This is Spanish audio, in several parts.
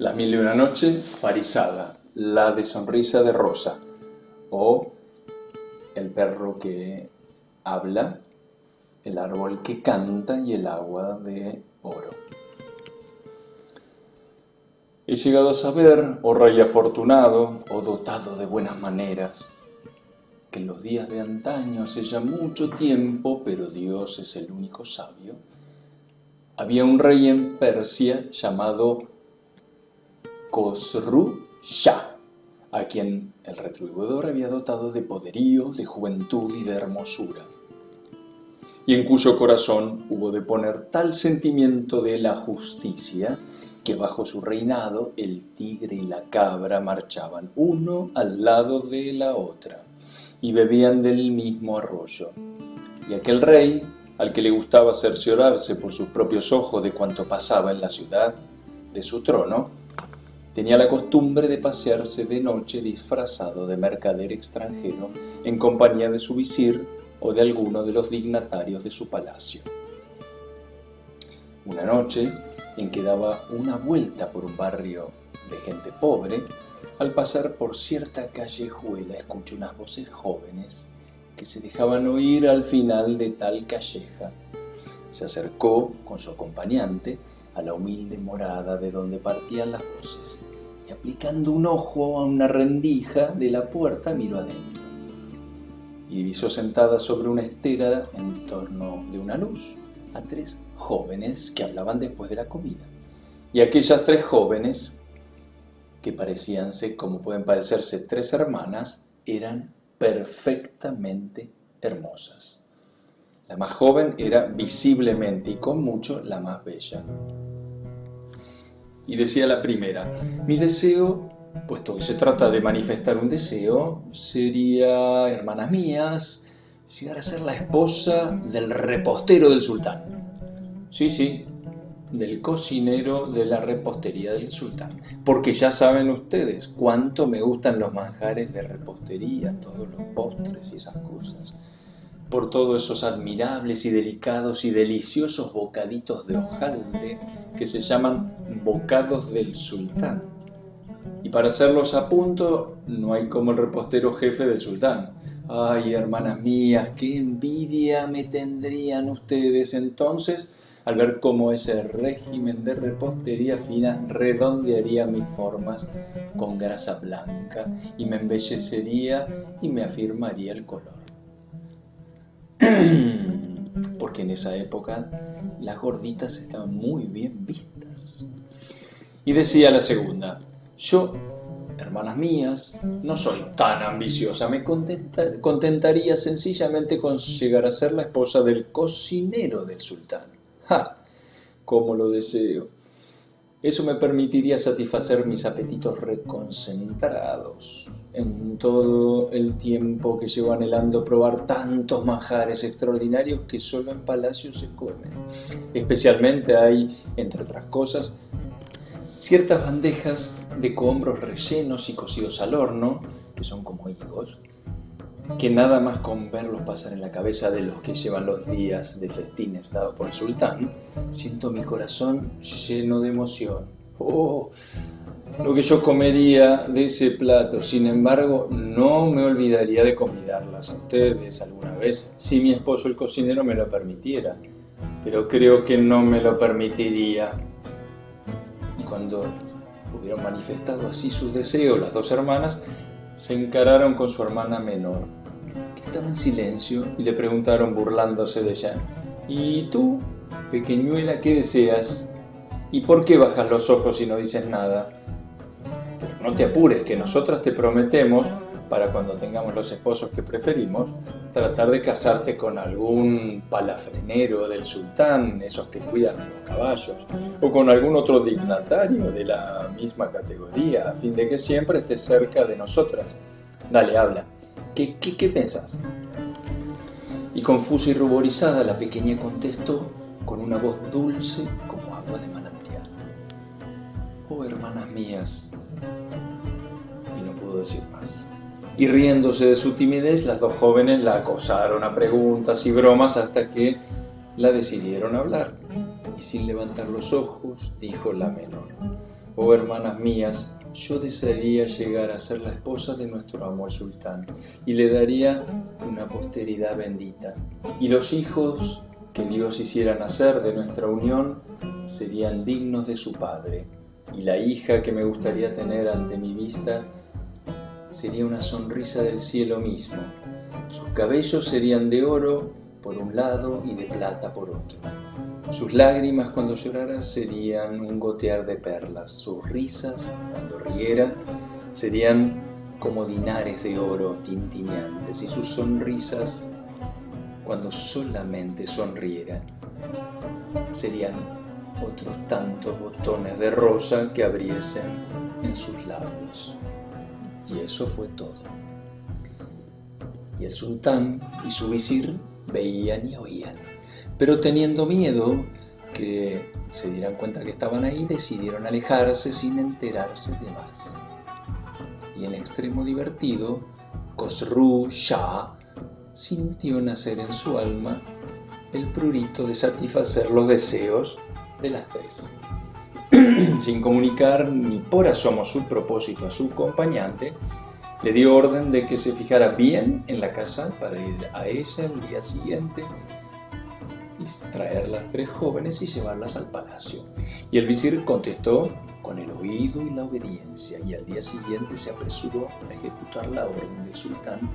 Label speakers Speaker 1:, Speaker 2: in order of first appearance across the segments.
Speaker 1: La mil y una noche, Farizada, la de sonrisa de rosa, o el perro que habla, el árbol que canta y el agua de oro. He llegado a saber, oh rey afortunado, oh dotado de buenas maneras, que en los días de antaño, hace ya mucho tiempo, pero Dios es el único sabio, había un rey en Persia llamado Khosru-Shah, a quien el retribuidor había dotado de poderío, de juventud y de hermosura, y en cuyo corazón hubo de poner tal sentimiento de la justicia que bajo su reinado el tigre y la cabra marchaban uno al lado de la otra y bebían del mismo arroyo. Y aquel rey, al que le gustaba cerciorarse por sus propios ojos de cuanto pasaba en la ciudad, de su trono, tenía la costumbre de pasearse de noche disfrazado de mercader extranjero en compañía de su visir o de alguno de los dignatarios de su palacio. Una noche, en que daba una vuelta por un barrio de gente pobre, al pasar por cierta callejuela escuchó unas voces jóvenes que se dejaban oír al final de tal calleja. Se acercó con su acompañante a la humilde morada de donde partían las voces, y aplicando un ojo a una rendija de la puerta miró adentro, y divisó sentadas sobre una estera en torno de una luz a tres jóvenes que hablaban después de la comida. Y aquellas tres jóvenes, que parecíanse como pueden parecerse tres hermanas, eran perfectamente hermosas. La más joven era visiblemente y con mucho la más bella. Y decía la primera: mi deseo, puesto que se trata de manifestar un deseo, sería, hermanas mías, llegar a ser la esposa del repostero del sultán. Sí, del cocinero de la repostería del sultán. Porque ya saben ustedes cuánto me gustan los manjares de repostería, todos los postres y esas cosas. Por todos esos admirables y delicados y deliciosos bocaditos de hojaldre que se llaman bocados del sultán. Y para hacerlos a punto no hay como el repostero jefe del sultán. Ay, hermanas mías, qué envidia me tendrían ustedes entonces al ver cómo ese régimen de repostería fina redondearía mis formas con grasa blanca y me embellecería y me afirmaría el color. Porque en esa época las gorditas estaban muy bien vistas. Y decía la segunda: yo, hermanas mías, no soy tan ambiciosa, me contentaría sencillamente con llegar a ser la esposa del cocinero del sultán. ¡Ja! ¡Cómo lo deseo! Eso me permitiría satisfacer mis apetitos reconcentrados en todo el tiempo que llevo anhelando probar tantos manjares extraordinarios que solo en palacios se comen. Especialmente hay, entre otras cosas, ciertas bandejas de cohombros rellenos y cocidos al horno, que son como higos, que nada más con verlos pasar en la cabeza de los que llevan los días de festines dados por el sultán, siento mi corazón lleno de emoción. ¡Oh! Lo que yo comería de ese plato. Sin embargo, no me olvidaría de convidarlas a ustedes alguna vez, si mi esposo el cocinero me lo permitiera, pero creo que no me lo permitiría. Y cuando hubieron manifestado así sus deseos, las dos hermanas se encararon con su hermana menor, que estaba en silencio, y le preguntaron burlándose de ella: ¿y tú, pequeñuela, qué deseas? ¿Y por qué bajas los ojos y no dices nada? Pero no te apures, que nosotras te prometemos, para cuando tengamos los esposos que preferimos, tratar de casarte con algún palafrenero del sultán, esos que cuidan los caballos, o con algún otro dignatario de la misma categoría, a fin de que siempre estés cerca de nosotras. Dale, habla. ¿Qué pensás? Y confusa y ruborizada, la pequeña contestó con una voz dulce como agua de manantial: oh, hermanas mías. Y no pudo decir más. Y riéndose de su timidez, las dos jóvenes la acosaron a preguntas y bromas hasta que la decidieron hablar. Y sin levantar los ojos, dijo la menor: Oh hermanas mías, yo desearía llegar a ser la esposa de nuestro amo el sultán y le daría una posteridad bendita. Y los hijos que Dios hiciera nacer de nuestra unión serían dignos de su padre. Y la hija que me gustaría tener ante mi vista sería una sonrisa del cielo mismo. Sus cabellos serían de oro por un lado y de plata por otro. Sus lágrimas cuando llorara serían un gotear de perlas. Sus risas cuando riera serían como dinares de oro tintineantes. Y sus sonrisas cuando solamente sonriera serían otros tantos botones de rosa que abriesen en sus labios. Y eso fue todo. Y el sultán y su visir veían y oían, pero teniendo miedo que se dieran cuenta que estaban ahí, decidieron alejarse sin enterarse de más. Y en extremo divertido, Khosroo Shah sintió nacer en su alma el prurito de satisfacer los deseos de las tres. Sin comunicar ni por asomo su propósito a su acompañante, le dio orden de que se fijara bien en la casa para ir a ella el día siguiente y traer las tres jóvenes y llevarlas al palacio. Y el visir contestó con el oído y la obediencia, y al día siguiente se apresuró a ejecutar la orden del sultán,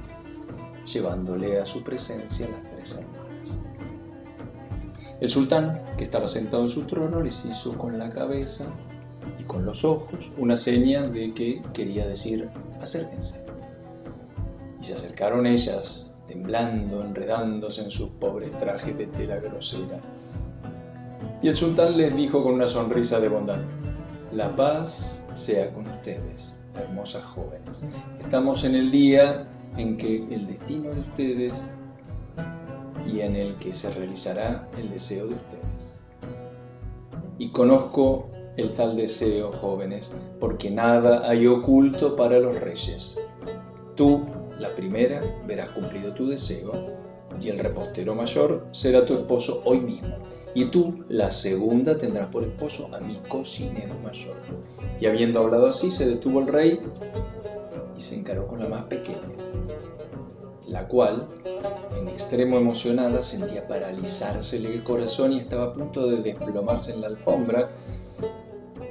Speaker 1: llevándole a su presencia a las tres hermanas. El sultán, que estaba sentado en su trono, les hizo con la cabeza y con los ojos una seña de que quería decir: acérquense. Y se acercaron ellas, temblando, enredándose en sus pobres trajes de tela grosera. Y el sultán les dijo con una sonrisa de bondad: la paz sea con ustedes, hermosas jóvenes. Estamos en el día en que el destino de ustedes y en el que se realizará el deseo de ustedes. Y conozco el tal deseo, jóvenes, porque nada hay oculto para los reyes. Tú, la primera, verás cumplido tu deseo, y el repostero mayor será tu esposo hoy mismo. Y tú, la segunda, tendrás por esposo a mi cocinero mayor. Y habiendo hablado así, se detuvo el rey y se encaró con la más pequeña, la cual, en extremo emocionada, sentía paralizársele el corazón y estaba a punto de desplomarse en la alfombra,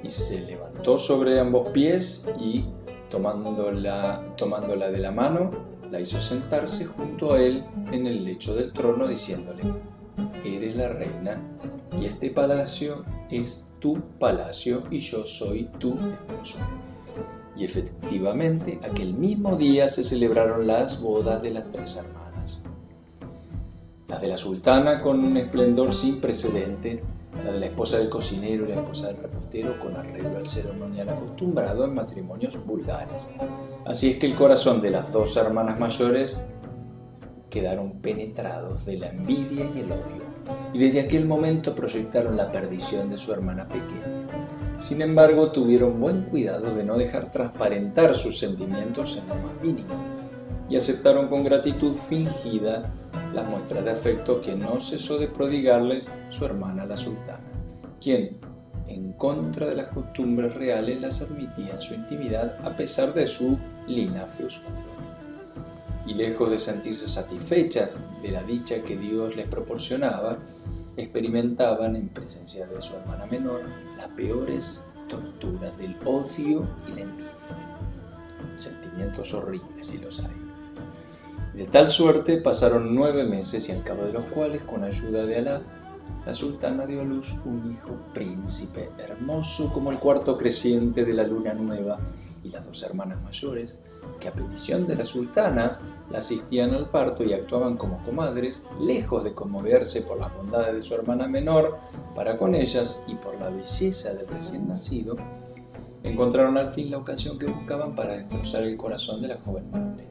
Speaker 1: y se levantó sobre ambos pies y, tomándola de la mano, la hizo sentarse junto a él en el lecho del trono, diciéndole: eres la reina, y este palacio es tu palacio, y yo soy tu esposo. Y efectivamente, aquel mismo día se celebraron las bodas de las tres hermanas. Las de la sultana con un esplendor sin precedente, la de la esposa del cocinero y la esposa del repostero con arreglo al ceremonial acostumbrado en matrimonios vulgares. Así es que el corazón de las dos hermanas mayores quedaron penetrados de la envidia y el odio, y desde aquel momento proyectaron la perdición de su hermana pequeña. Sin embargo, tuvieron buen cuidado de no dejar transparentar sus sentimientos en lo más mínimo, y aceptaron con gratitud fingida las muestras de afecto que no cesó de prodigarles su hermana la sultana, quien, en contra de las costumbres reales, las admitía en su intimidad a pesar de su linaje oscuro. Y lejos de sentirse satisfechas de la dicha que Dios les proporcionaba, experimentaban en presencia de su hermana menor las peores torturas del odio y la envidia. Sentimientos horribles, si los hay. De tal suerte pasaron 9 meses, y al cabo de los cuales, con ayuda de Alá, la sultana dio a luz un hijo príncipe, hermoso como el cuarto creciente de la luna nueva, y las dos hermanas mayores, que a petición de la sultana la asistían al parto y actuaban como comadres, lejos de conmoverse por las bondades de su hermana menor para con ellas y por la belleza del recién nacido, encontraron al fin la ocasión que buscaban para destrozar el corazón de la joven madre.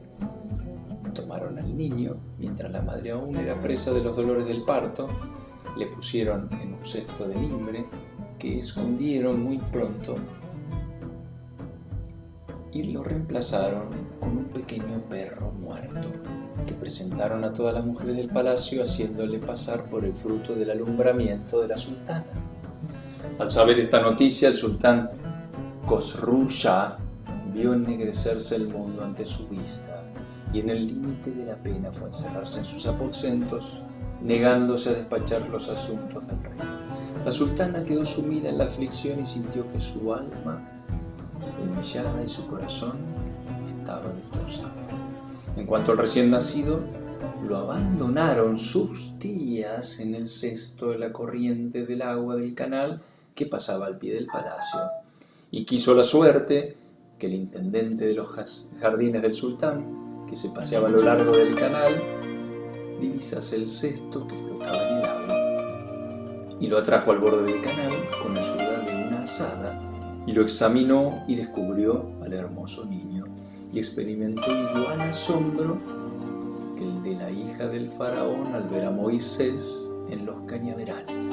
Speaker 1: Tomaron al niño, mientras la madre aún era presa de los dolores del parto, le pusieron en un cesto de mimbre que escondieron muy pronto y lo reemplazaron con un pequeño perro muerto, que presentaron a todas las mujeres del palacio, haciéndole pasar por el fruto del alumbramiento de la sultana. Al saber esta noticia, el sultán Khosroo Shah vio ennegrecerse el mundo ante su vista y en el límite de la pena fue a encerrarse en sus aposentos, negándose a despachar los asuntos del rey. La sultana quedó sumida en la aflicción y sintió que su alma, humillada, y su corazón estaba destrozado. En cuanto al recién nacido, lo abandonaron sus tías en el cesto de la corriente del agua del canal que pasaba al pie del palacio, y quiso la suerte que el intendente de los jardines del sultán, que se paseaba a lo largo del canal, divisase el cesto que flotaba en el agua, y lo atrajo al borde del canal con ayuda de una azada, y lo examinó y descubrió al hermoso niño, y experimentó igual asombro que el de la hija del faraón al ver a Moisés en los cañaverales.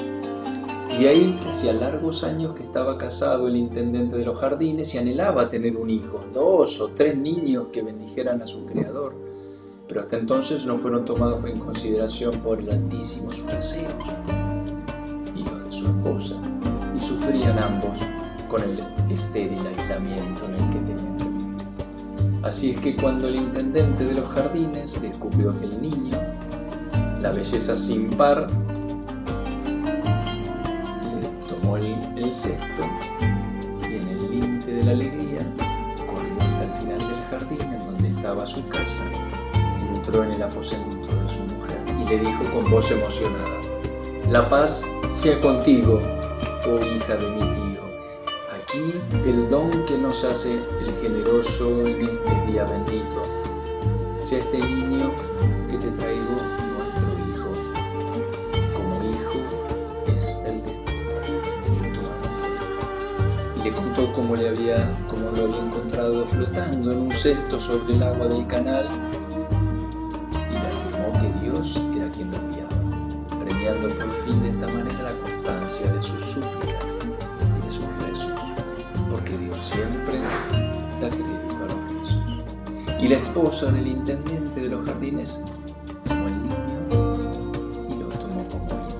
Speaker 1: Y ahí que hacía largos años que estaba casado el intendente de los jardines y anhelaba tener un hijo, 2 o 3 niños que bendijeran a su creador, pero hasta entonces no fueron tomados en consideración por el Altísimo sus deseos, hijos de su esposa, y sufrían ambos con el estéril aislamiento en el que tenían que vivir. Así es que cuando el intendente de los jardines descubrió aquel niño, la belleza sin par, el cesto y en el límite de la alegría corrió hasta el final del jardín en donde estaba su casa, entró en el aposento de su mujer y le dijo con voz emocionada: «La paz sea contigo, oh hija de mi tío. Aquí el don que nos hace el generoso en este día bendito. Sea este niño que te traigo nuestro hijo. Como hijo es el destino». Le contó cómo lo había encontrado flotando en un cesto sobre el agua del canal y le afirmó que Dios era quien lo guiaba, premiando por fin de esta manera la constancia de sus súplicas y de sus rezos, porque Dios siempre da crédito a los rezos. Y la esposa del intendente de los jardines tomó el niño y lo tomó como hijo.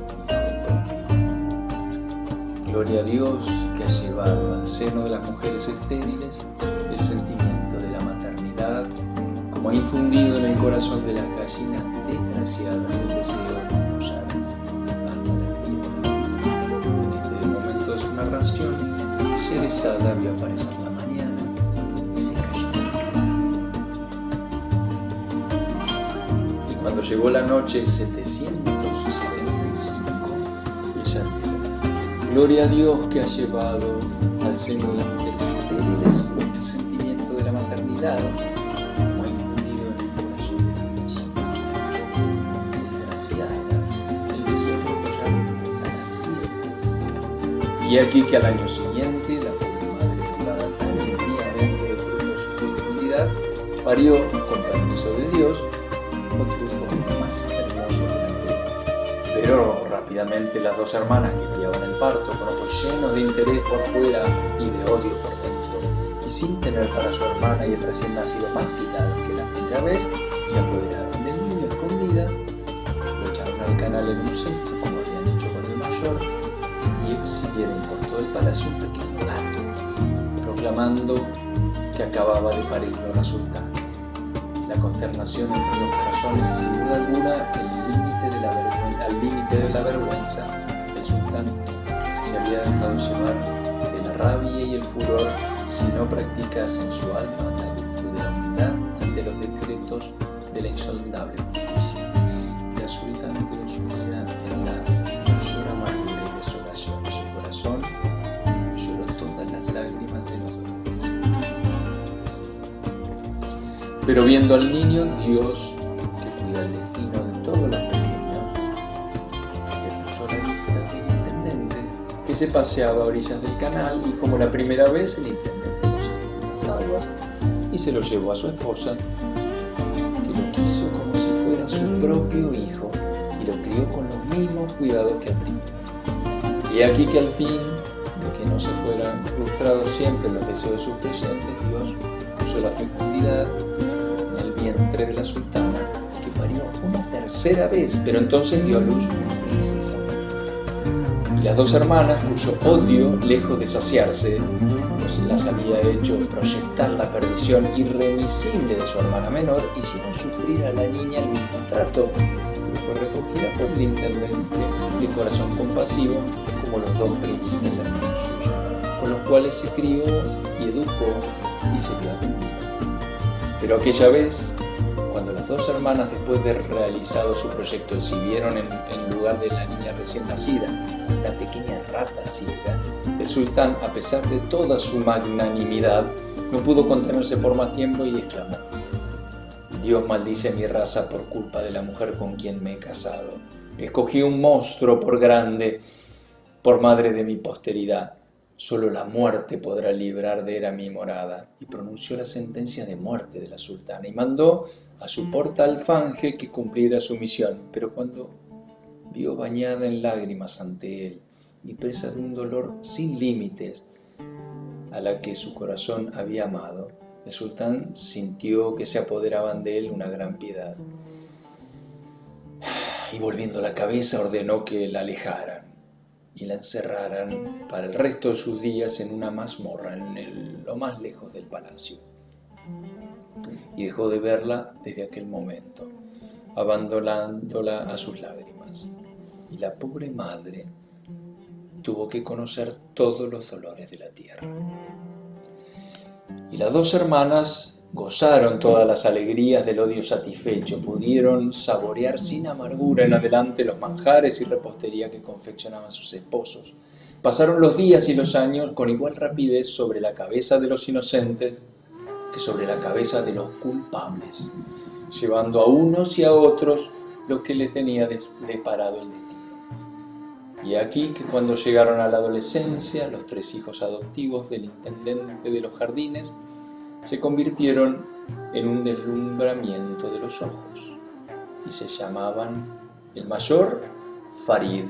Speaker 1: Gloria a Dios, que ha llevado al seno de las mujeres estériles el sentimiento de la maternidad, como ha infundido en el corazón de las gallinas desgraciadas el deseo de posar hasta la vida. En este momento de su narración, Sherezada vio aparecer la mañana y se cayó de la cama. Y cuando llegó la noche 775, ella dijo: «Gloria a Dios, que ha llevado al seno de las mujeres estériles el sentimiento de la maternidad, como ha infundido en el corazón de las desgraciadas el deseo de apoyar tan fieles». Y aquí que al año siguiente, la pobre madre, privada tan enteramente de fruto su fecundidad, parió, con permiso de Dios, otro hijo más hermoso que el anterior. Pero rápidamente las 2 hermanas que guiaban el parto, con ojos llenos de interés por fuera y de odio por dentro, y sin tener para su hermana y el recién nacido más piedad que la primera vez, se apoderaron del niño escondidas, lo echaron al canal en un cesto, como habían hecho con el mayor, y exhibieron por todo el palacio un pequeño gato, proclamando que acababa de parirlo la sultana. La consternación entre los corazones y sin duda alguna al límite de la vergüenza, el sultán se había dejado llevar de la rabia y el furor si no practicase en su alma la virtud de la humildad ante los decretos de la insondable justicia. Y la sultana quedó sumida en la mayor amargura y desolación de su corazón, lloró todas las lágrimas de los dolores. Pero viendo al niño, Dios, que cuida el destino de todos los pequeños, le puso la vista del intendente, que se paseaba a orillas del canal, y como la primera vez el intendente lo sacó de las aguas y se lo llevó a su esposa, que lo quiso como si fuera su propio hijo y lo crió con los mismos cuidados que al primero. Y aquí que al fin de que no se fueran frustrados siempre los deseos de sus creyentes, Dios puso la fecundidad en el vientre de la sultana, que parió una tercera vez, pero entonces dio a luz una princesa. Y Las dos hermanas, cuyo odio, lejos de saciarse, pues las había hecho proyectar la perdición irremisible de su hermana menor, hicieron sufrir a la niña el mismo trato, que fue recogida por el intendente de corazón compasivo, como los dos príncipes hermanos suyos, con los cuales se crió y educó y se vio atendida. Pero aquella vez, cuando las dos hermanas, después de realizado su proyecto, exhibieron en lugar de la niña recién nacida una pequeña rata ciega, el sultán, a pesar de toda su magnanimidad, no pudo contenerse por más tiempo y exclamó: Dios maldice mi raza por culpa de la mujer con quien me he casado. Escogí un monstruo por grande, por madre de mi posteridad. Solo la muerte podrá librar de era mi morada. Y pronunció la sentencia de muerte de la sultana y mandó a su portaalfanje que cumpliera su misión. Pero cuando vio bañada en lágrimas ante él y presa de un dolor sin límites a la que su corazón había amado, el sultán sintió que se apoderaban de él una gran piedad. Y volviendo la cabeza ordenó que la alejaran y la encerraran para el resto de sus días en una mazmorra lo más lejos del palacio. Y dejó de verla desde aquel momento, abandonándola a sus lágrimas. Y la pobre madre tuvo que conocer todos los dolores de la tierra. Y las dos hermanas gozaron todas las alegrías del odio satisfecho, pudieron saborear sin amargura en adelante los manjares y repostería que confeccionaban sus esposos. Pasaron los días y los años con igual rapidez sobre la cabeza de los inocentes que sobre la cabeza de los culpables, llevando a unos y a otros lo que le tenía deparado el destino. Y aquí que cuando llegaron a la adolescencia, los tres hijos adoptivos del intendente de los jardines se convirtieron en un deslumbramiento de los ojos y se llamaban el mayor Farid,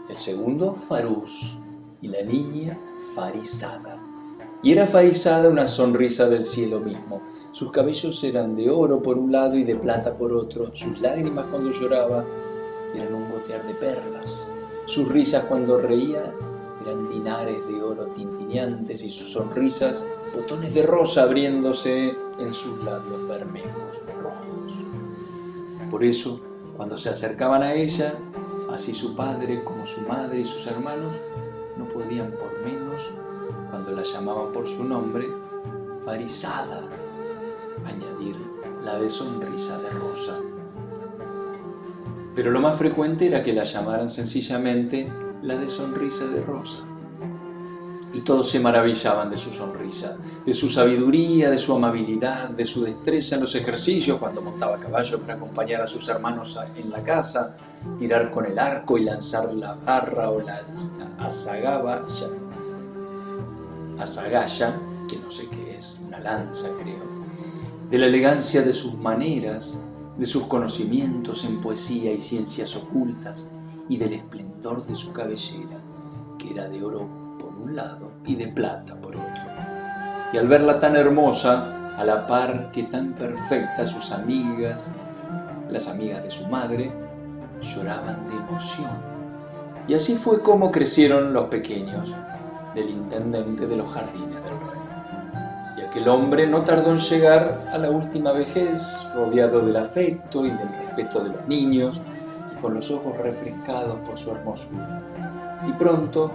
Speaker 1: el segundo Farús y la niña Farizada. Y era Farizada una sonrisa del cielo mismo. Sus cabellos eran de oro por un lado y de plata por otro. Sus lágrimas cuando lloraba eran un gotear de perlas. Sus risas cuando reía eran dinares de oro tintineantes y sus sonrisas botones de rosa abriéndose en sus labios bermejos rojos. Por eso, cuando se acercaban a ella, así su padre como su madre y sus hermanos no podían por menos, cuando la llamaban por su nombre, Farizada, añadir la de sonrisa de rosa. Pero lo más frecuente era que la llamaran sencillamente la de sonrisa de rosa. Y todos se maravillaban de su sonrisa, de su sabiduría, de su amabilidad, de su destreza en los ejercicios cuando montaba a caballo para acompañar a sus hermanos en la casa, tirar con el arco y lanzar la barra o la azagaya, que no sé qué es, una lanza creo, de la elegancia de sus maneras, de sus conocimientos en poesía y ciencias ocultas y del esplendor de su cabellera, que era de oro por un lado y de plata por otro. Y al verla tan hermosa, a la par que tan perfecta, sus amigas, las amigas de su madre, lloraban de emoción. Y así fue como crecieron los pequeños del intendente de los jardines del reino. Y aquel hombre no tardó en llegar a la última vejez, rodeado del afecto y del respeto de los niños, y con los ojos refrescados por su hermosura. Y pronto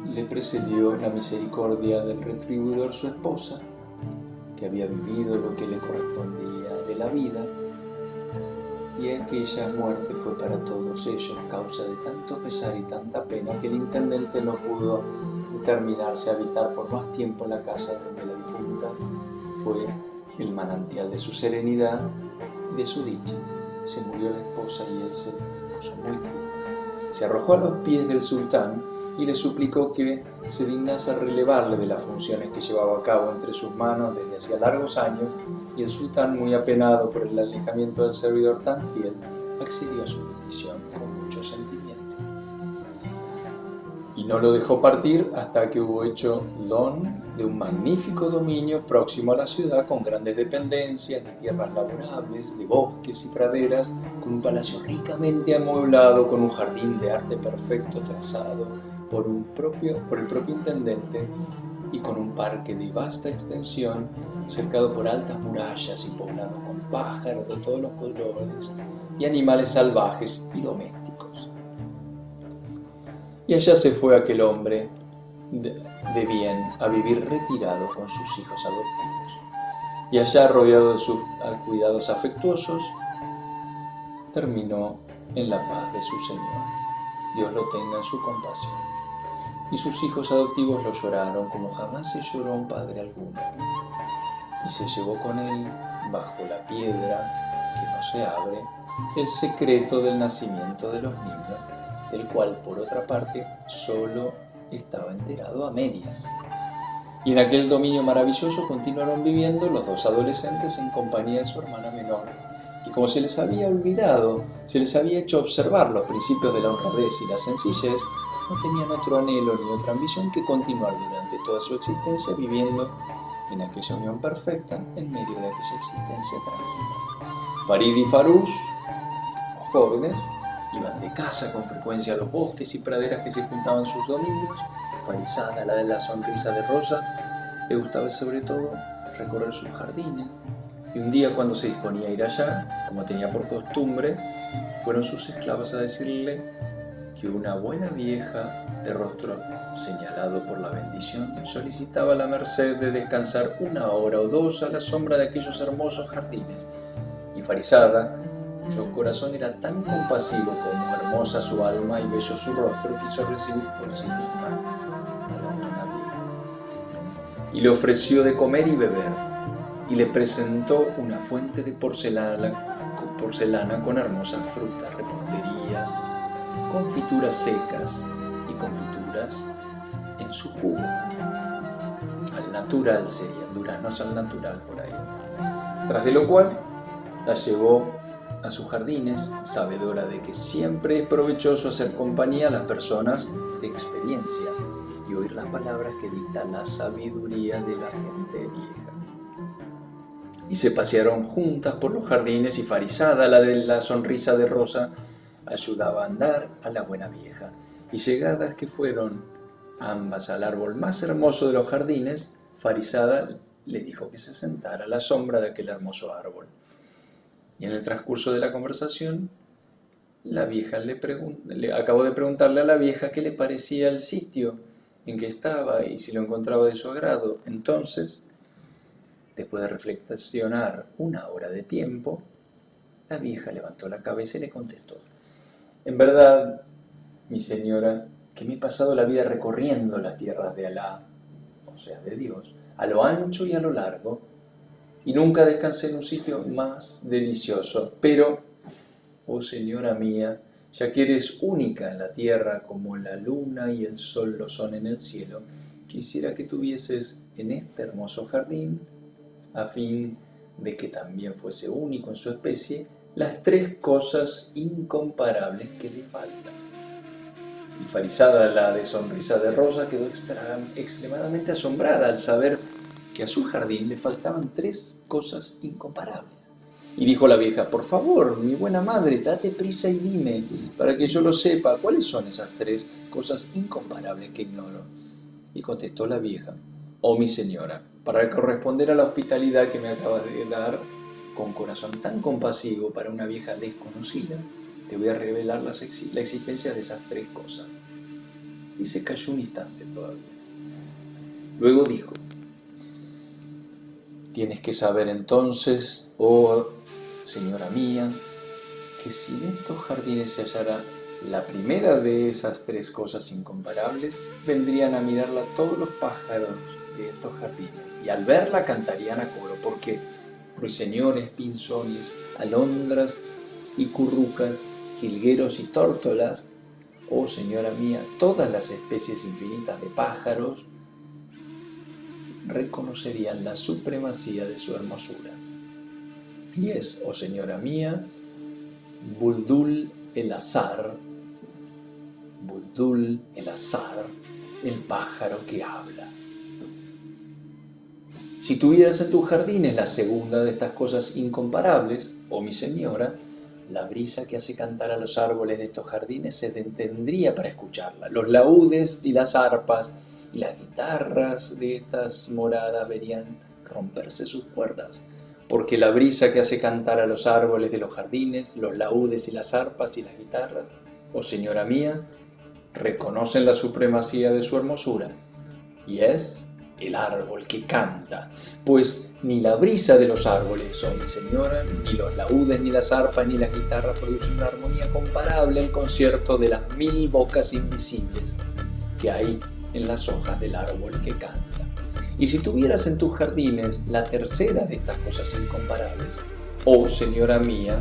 Speaker 1: le precedió la misericordia del retribuidor su esposa, que había vivido lo que le correspondía de la vida, y aquella muerte fue para todos ellos causa de tanto pesar y tanta pena que el intendente no pudo determinarse a habitar por más tiempo en la casa donde la difunta fue el manantial de su serenidad y de su dicha. Se murió la esposa y él se puso muy triste. Se arrojó a los pies del sultán y le suplicó que se dignase relevarle de las funciones que llevaba a cabo entre sus manos desde hacía largos años, y el sultán, muy apenado por el alejamiento del servidor tan fiel, accedió a su petición con mucho sentimiento. Y no lo dejó partir hasta que hubo hecho don de un magnífico dominio próximo a la ciudad, con grandes dependencias, de tierras laborables, de bosques y praderas, con un palacio ricamente amueblado, con un jardín de arte perfecto trazado por el propio intendente, y con un parque de vasta extensión, cercado por altas murallas y poblado con pájaros de todos los colores y animales salvajes y domésticos. Y allá se fue aquel hombre de bien a vivir retirado con sus hijos adoptivos. Y allá, rodeado de sus cuidados afectuosos, terminó en la paz de su Señor. Dios lo tenga en su compasión. Y sus hijos adoptivos lo lloraron como jamás se lloró a un padre alguno. Y se llevó con él, bajo la piedra que no se abre, el secreto del nacimiento de los niños, el cual, por otra parte, solo estaba enterado a medias. Y en aquel dominio maravilloso continuaron viviendo los dos adolescentes en compañía de su hermana menor. Y como se les había olvidado, se les había hecho observar los principios de la honradez y la sencillez, no tenían otro anhelo ni otra ambición que continuar durante toda su existencia viviendo en aquella unión perfecta en medio de aquella existencia tranquila. Farid y Farús, los jóvenes, iban de caza con frecuencia a los bosques y praderas que se juntaban sus domingos. Farizada, la de la sonrisa de rosa, le gustaba sobre todo recorrer sus jardines. Y un día, cuando se disponía a ir allá, como tenía por costumbre, fueron sus esclavas a decirle que una buena vieja de rostro señalado por la bendición solicitaba la merced de descansar 1 hora o 2 a la sombra de aquellos hermosos jardines. Y Farizada, cuyo corazón era tan compasivo como hermosa su alma y bello su rostro, quiso recibir por sí misma a la buena vieja. Y le ofreció de comer y beber, y le presentó una fuente de porcelana con hermosas frutas, reposterías, confituras secas y confituras en su jugo. Al natural serían, duraznos al natural por ahí. Tras de lo cual la llevó a sus jardines, sabedora de que siempre es provechoso hacer compañía a las personas de experiencia y oír las palabras que dicta la sabiduría de la gente vieja. Y se pasearon juntas por los jardines, y Farizada, la de la sonrisa de rosa, ayudaba a andar a la buena vieja. Y llegadas que fueron ambas al árbol más hermoso de los jardines, Farizada le dijo que se sentara a la sombra de aquel hermoso árbol. Y en el transcurso de la conversación, la vieja le acabó de preguntarle a la vieja qué le parecía el sitio en que estaba y si lo encontraba de su agrado. Entonces, después de reflexionar 1 hora de tiempo, la vieja levantó la cabeza y le contestó: en verdad, mi señora, que me he pasado la vida recorriendo las tierras de Alá, o sea, de Dios, a lo ancho y a lo largo, y nunca descansé en un sitio más delicioso. Pero, oh señora mía, ya que eres única en la tierra como la luna y el sol lo son en el cielo, quisiera que tuvieses en este hermoso jardín, a fin de que también fuese único en su especie, las 3 cosas incomparables que le faltan. Y Farizada, la de sonrisa de rosa, quedó extremadamente asombrada al saber que a su jardín le faltaban 3 cosas incomparables. Y dijo la vieja: por favor, mi buena madre, date prisa y dime, para que yo lo sepa, ¿cuáles son esas 3 cosas incomparables que ignoro? Y contestó la vieja: oh mi señora, para corresponder a la hospitalidad que me acabas de dar, con corazón tan compasivo para una vieja desconocida, te voy a revelar la existencia de esas 3 cosas. Y se calló un instante todavía. Luego dijo: tienes que saber entonces, oh señora mía, que si en estos jardines se hallara la primera de esas 3 cosas incomparables, vendrían a mirarla todos los pájaros de estos jardines, y al verla cantarían a coro, porque ruiseñores, pinzones, alondras y currucas, jilgueros y tórtolas, oh señora mía, todas las especies infinitas de pájaros reconocerían la supremacía de su hermosura. Y es, oh señora mía, Buldul el azar, Buldul el azar, el pájaro que habla. Si tuvieras en tus jardines la segunda de estas cosas incomparables, oh mi señora, la brisa que hace cantar a los árboles de estos jardines se detendría para escucharla. Los laúdes y las arpas y las guitarras de estas moradas verían romperse sus cuerdas, porque la brisa que hace cantar a los árboles de los jardines, los laúdes y las arpas y las guitarras, oh señora mía, reconocen la supremacía de su hermosura, y es el árbol que canta, pues ni la brisa de los árboles, oh mi señora, ni los laúdes, ni las arpas, ni las guitarras producen una armonía comparable al concierto de las 1000 bocas invisibles que hay en las hojas del árbol que canta. Y si tuvieras en tus jardines la tercera de estas cosas incomparables, oh señora mía,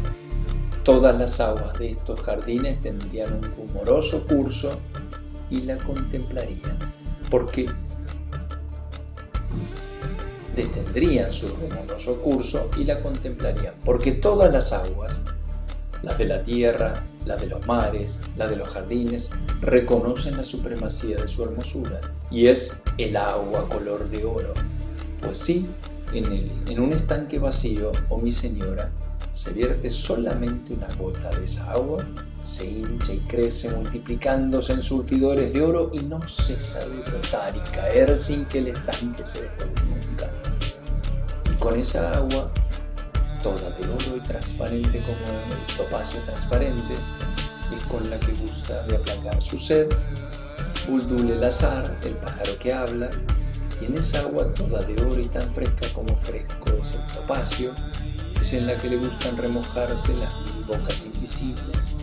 Speaker 1: todas las aguas de estos jardines tendrían un rumoroso curso y la contemplarían, porque detendrían su rumoroso curso y la contemplarían, porque todas las aguas, las de la tierra, las de los mares, las de los jardines, reconocen la supremacía de su hermosura, y es el agua color de oro. Pues sí, en un estanque vacío, oh mi señora, se vierte solamente una gota de esa agua, se hincha y crece multiplicándose en surtidores de oro y no cesa de brotar y caer sin que el estanque se desborde nunca. Y con esa agua, toda de oro y transparente como el topacio transparente, es con la que gusta de aplacar su sed, Buldul el azar, el pájaro que habla, y en esa agua toda de oro y tan fresca como fresco es el topacio, es en la que le gustan remojarse las 1000 bocas invisibles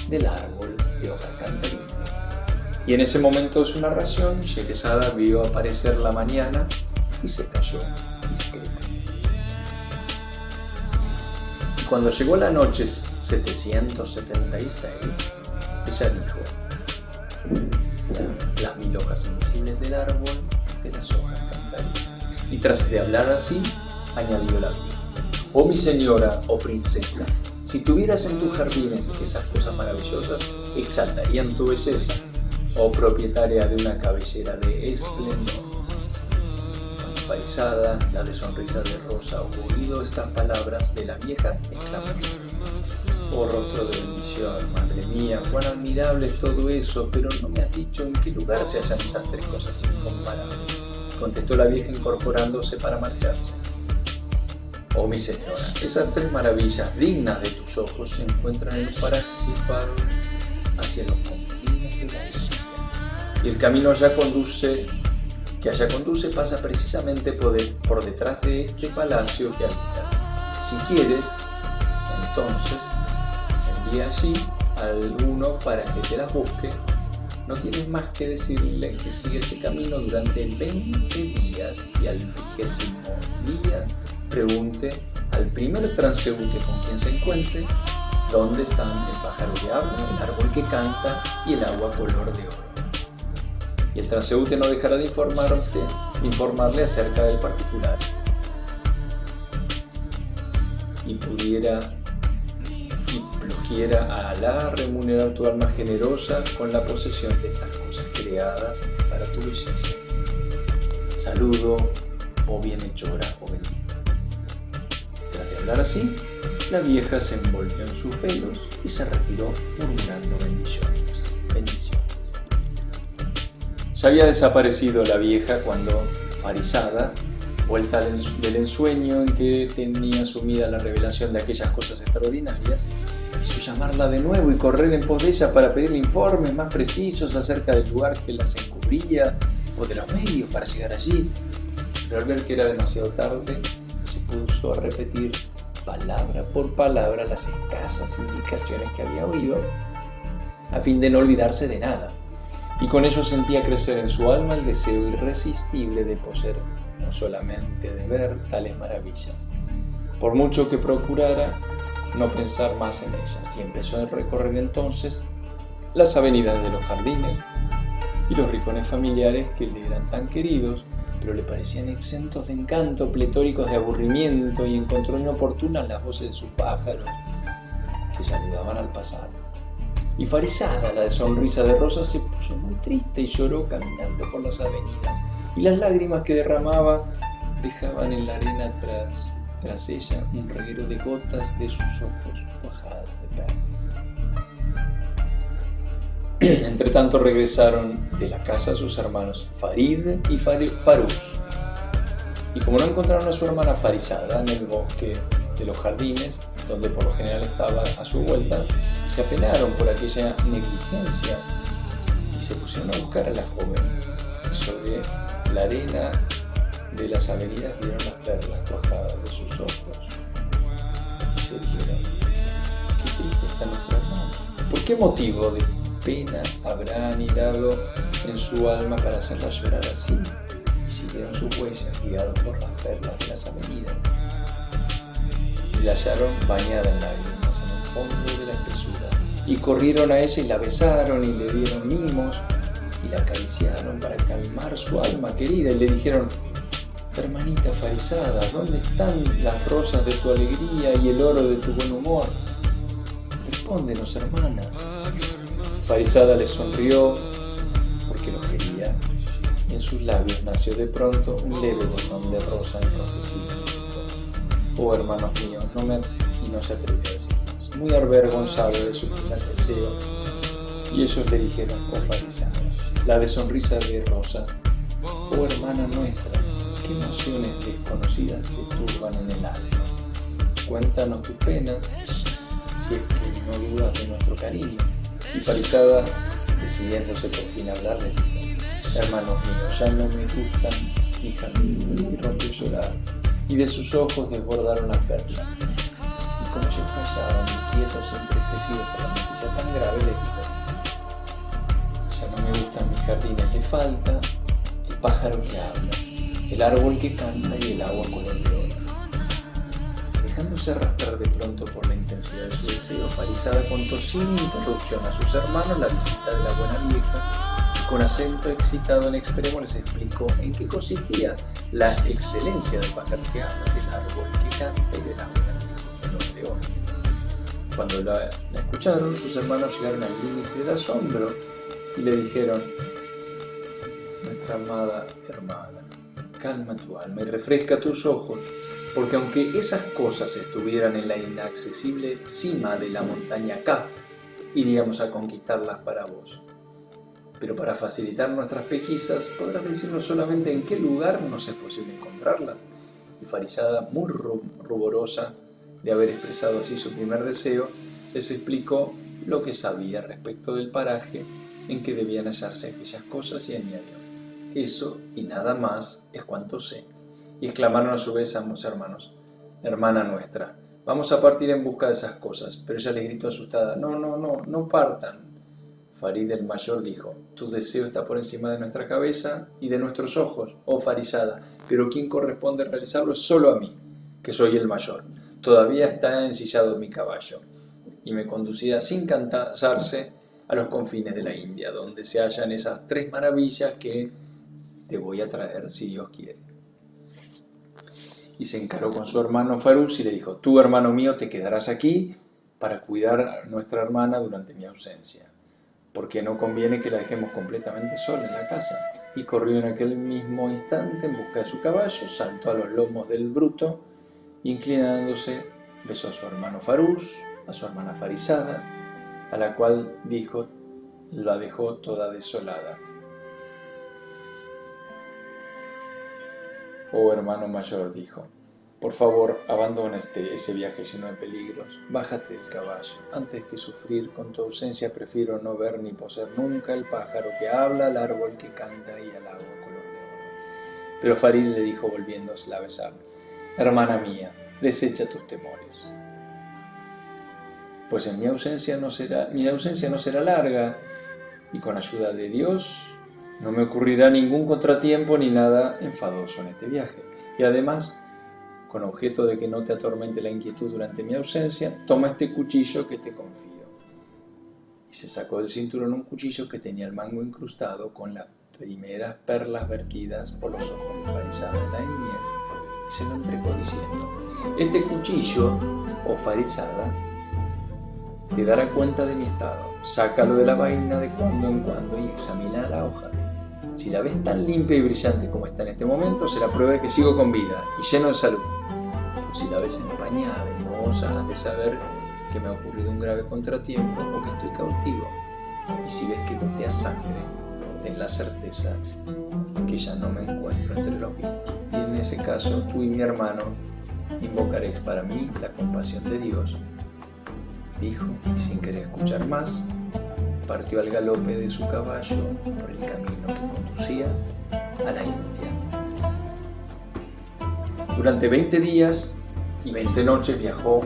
Speaker 1: del árbol de hojas cantarinas. Y en ese momento de su narración, Sherazada vio aparecer la mañana y se cayó discreta. Y cuando llegó la noche 776, ella dijo: las 1000 hojas invisibles del árbol de las hojas cantarinas. Y tras de hablar así, añadió la vieja: oh mi señora, oh princesa, si tuvieras en tus jardines esas cosas maravillosas, exaltarían tu belleza, oh propietaria de una cabellera de esplendor. Paisada, la de sonrisa de rosa, o oído estas palabras de la vieja, exclamó: oh rostro de bendición, madre mía, cuán admirable es todo eso, pero no me has dicho en qué lugar se hallan esas 3 cosas incomparables. Contestó la vieja incorporándose para marcharse. Oh mi señora, esas 3 maravillas dignas de tus ojos se encuentran en los parajes situados hacia los confines de la isla. Y el camino que allá conduce pasa precisamente por detrás de este palacio que habitas. Si quieres, entonces, envía allí a alguno para que te las busque. No tienes más que decirle que sigue ese camino durante 20 días y al 20º día pregunte al primer transeúnte con quien se encuentre dónde están el pájaro que habla, el árbol que canta y el agua color de oro. Y el transeúnte no dejará de informarle acerca del particular. Y pluquiera a Alá remunerar tu alma generosa con la posesión de estas cosas creadas para tu belleza. Saludo, oh bienhechora, oh bendita. Tras de hablar así, la vieja se envolvió en sus velos y se retiró murmurando bendiciones, bendiciones. Ya había desaparecido la vieja cuando, Parizada, vuelta del ensueño en que tenía sumida la revelación de aquellas cosas extraordinarias, quiso llamarla de nuevo y correr en pos de ella para pedirle informes más precisos acerca del lugar que las encubría o de los medios para llegar allí. Pero al ver que era demasiado tarde, se puso a repetir palabra por palabra las escasas indicaciones que había oído, a fin de no olvidarse de nada, y con ello sentía crecer en su alma el deseo irresistible de poseer, no solamente de ver tales maravillas, por mucho que procurara no pensar más en ellas, y empezó a recorrer entonces las avenidas de los jardines y los rincones familiares que le eran tan queridos, pero le parecían exentos de encanto, pletóricos de aburrimiento, y encontró inoportunas las voces de sus pájaros que saludaban al pasar. Y Farisada, la de sonrisa de rosa, se puso muy triste y lloró caminando por las avenidas. Y las lágrimas que derramaba dejaban en la arena tras ella un reguero de gotas de sus ojos cuajadas de perlas. Entre tanto regresaron de la casa sus hermanos Farid y Farús. Y como no encontraron a su hermana Farisada en el bosque de los jardines, donde por lo general estaba a su vuelta, se apenaron por aquella negligencia y se pusieron a buscar a la joven. Y sobre la arena de las avenidas vieron las perlas cuajadas de sus ojos y se dijeron: qué triste está nuestra hermana. ¿Por qué motivo de pena habrá anidado en su alma para hacerla llorar así? Y siguieron sus huellas guiados por las perlas de las avenidas. Y la hallaron bañada en lágrimas en el fondo de la espesura. Y corrieron a ella y la besaron y le dieron mimos y la acariciaron para calmar su alma querida. Y le dijeron: hermanita Farisada, ¿dónde están las rosas de tu alegría y el oro de tu buen humor? Respóndenos, hermana. Farisada les sonrió porque los quería. Y en sus labios nació de pronto un leve botón de rosa enrojecido. Oh, hermanos míos, y no se atrevió a decir más, muy avergonzado de su primer deseo. Y ellos le dijeron: oh Farisada, la de sonrisa de rosa, oh hermana nuestra, ¿qué emociones desconocidas te turban en el alma? Cuéntanos tus penas, si es que no dudas de nuestro cariño. Y Farisada, decidiéndose por fin a hablar, le dijo: hermanos míos, ya no me gustan, hija mía, y rompió a llorar. Y de sus ojos desbordaron las perlas. Y como ellos callaban, inquietos, entristecidos por la noticia tan grave, les dijo: ya no me gustan mis jardines, le falta el pájaro que habla, el árbol que canta y el agua color de oro. Dejándose arrastrar de pronto por la intensidad de su deseo, Farisada contó sin interrupción a sus hermanos la visita de la buena vieja y con acento excitado en extremo les explicó en qué consistía la excelencia del pájaro que habla, del árbol que canta y del agua color de oro. Cuando la escucharon, sus hermanos llegaron al límite del asombro y le dijeron: nuestra amada hermana, calma tu alma y refresca tus ojos, porque aunque esas cosas estuvieran en la inaccesible cima de la montaña Kaf, iríamos a conquistarlas para vos. Pero para facilitar nuestras pesquisas, podrás decirnos solamente en qué lugar nos es posible encontrarlas. Y Farisada, muy ruborosa de haber expresado así su primer deseo, les explicó lo que sabía respecto del paraje en que debían hallarse aquellas cosas y añadió: eso y nada más es cuanto sé. Y exclamaron a su vez ambos hermanos: hermana nuestra, vamos a partir en busca de esas cosas. Pero ella les gritó asustada: no partan. Farid el mayor dijo: tu deseo está por encima de nuestra cabeza y de nuestros ojos, oh Farisada, pero quien corresponde realizarlo es solo a mí, que soy el mayor. Todavía está ensillado mi caballo, y me conducirá sin cansarse a los confines de la India, donde se hallan esas 3 maravillas que te voy a traer si Dios quiere. Y se encaró con su hermano Farús y le dijo: tú, hermano mío, te quedarás aquí para cuidar a nuestra hermana durante mi ausencia, porque no conviene que la dejemos completamente sola en la casa. Y corrió en aquel mismo instante en busca de su caballo, saltó a los lomos del bruto, y inclinándose besó a su hermano Farús, a su hermana Farisada, a la cual dijo, la dejó toda desolada. Oh hermano mayor, dijo, por favor, abandona ese viaje lleno de peligros, bájate del caballo. Antes que sufrir con tu ausencia, prefiero no ver ni poseer nunca el pájaro que habla, el árbol que canta y el agua color de oro. Pero Farid le dijo volviéndose a besar, hermana mía, desecha tus temores, pues mi ausencia no será larga, y con ayuda de Dios no me ocurrirá ningún contratiempo ni nada enfadoso en este viaje. Y además, con objeto de que no te atormente la inquietud durante mi ausencia, toma este cuchillo que te confío. Y se sacó del cinturón un cuchillo que tenía el mango incrustado con las primeras perlas vertidas por los ojos de Farisada en la niñez, y se lo entregó diciendo, este cuchillo, oh Farisada, te dará cuenta de mi estado. sácalo de la vaina de cuando en cuando y examina la hoja. Si la ves tan limpia y brillante como está en este momento, será prueba de que sigo con vida y lleno de salud. Pero si la ves empañada y mohosa, has de saber que me ha ocurrido un grave contratiempo o que estoy cautivo. Y si ves que gotea sangre, ten la certeza que ya no me encuentro entre los vivos. Y en ese caso, tú y mi hermano invocaréis para mí la compasión de Dios. Dijo, y sin querer escuchar más, partió al galope de su caballo por el camino que conducía a la India. Durante 20 días y 20 noches viajó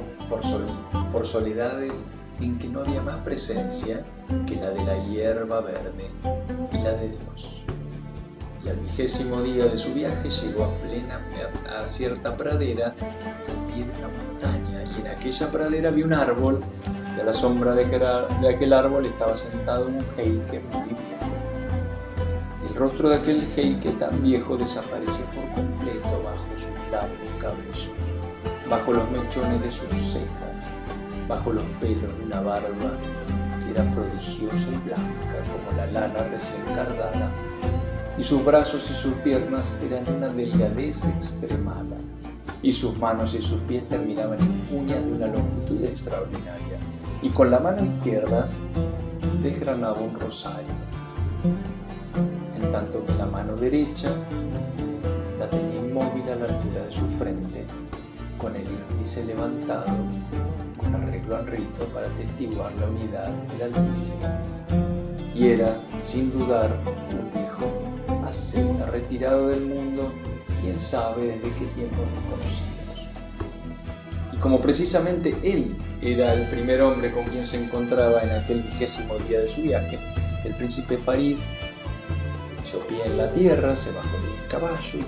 Speaker 1: por soledades en que no había más presencia que la de la hierba verde y la de Dios. Y al 20º día de su viaje llegó a cierta pradera al pie de una montaña, y en aquella pradera vio un árbol, y a la sombra de aquel árbol estaba sentado un jeique muy viejo. El rostro de aquel jeique tan viejo desaparecía por completo bajo sus largos cabellos, bajo los mechones de sus cejas, bajo los pelos de una barba que era prodigiosa y blanca como la lana recién cardada, y sus brazos y sus piernas eran de una delgadez extremada, y sus manos y sus pies terminaban en uñas de una longitud extraordinaria, y con la mano izquierda desgranaba un rosario, en tanto que la mano derecha la tenía inmóvil a la altura de su frente, con el índice levantado, con arreglo al rito para atestiguar la unidad del Altísimo. Y era, sin dudar, un viejo asceta retirado del mundo, quién sabe desde qué tiempos desconocidos. Y como precisamente él era el primer hombre con quien se encontraba en aquel 20º día de su viaje, el príncipe Farid echó pie en la tierra, se bajó del caballo y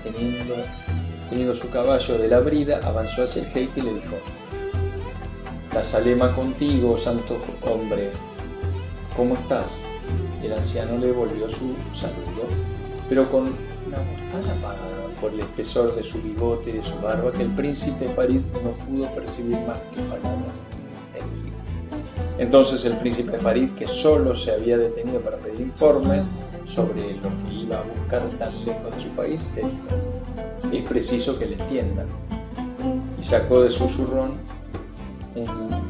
Speaker 1: teniendo su caballo de la brida, avanzó hacia el jeique y le dijo: «La salema contigo, santo hombre, ¿cómo estás?». El anciano le devolvió su saludo, pero con una voz tan apagada por el espesor de su bigote y de su barba que el príncipe Farid no pudo percibir más que palabras inteligibles. Entonces el príncipe Farid, que solo se había detenido para pedir informes sobre lo que iba a buscar tan lejos de su país, se dijo: «Es preciso que le entiendan». Y sacó de su zurrón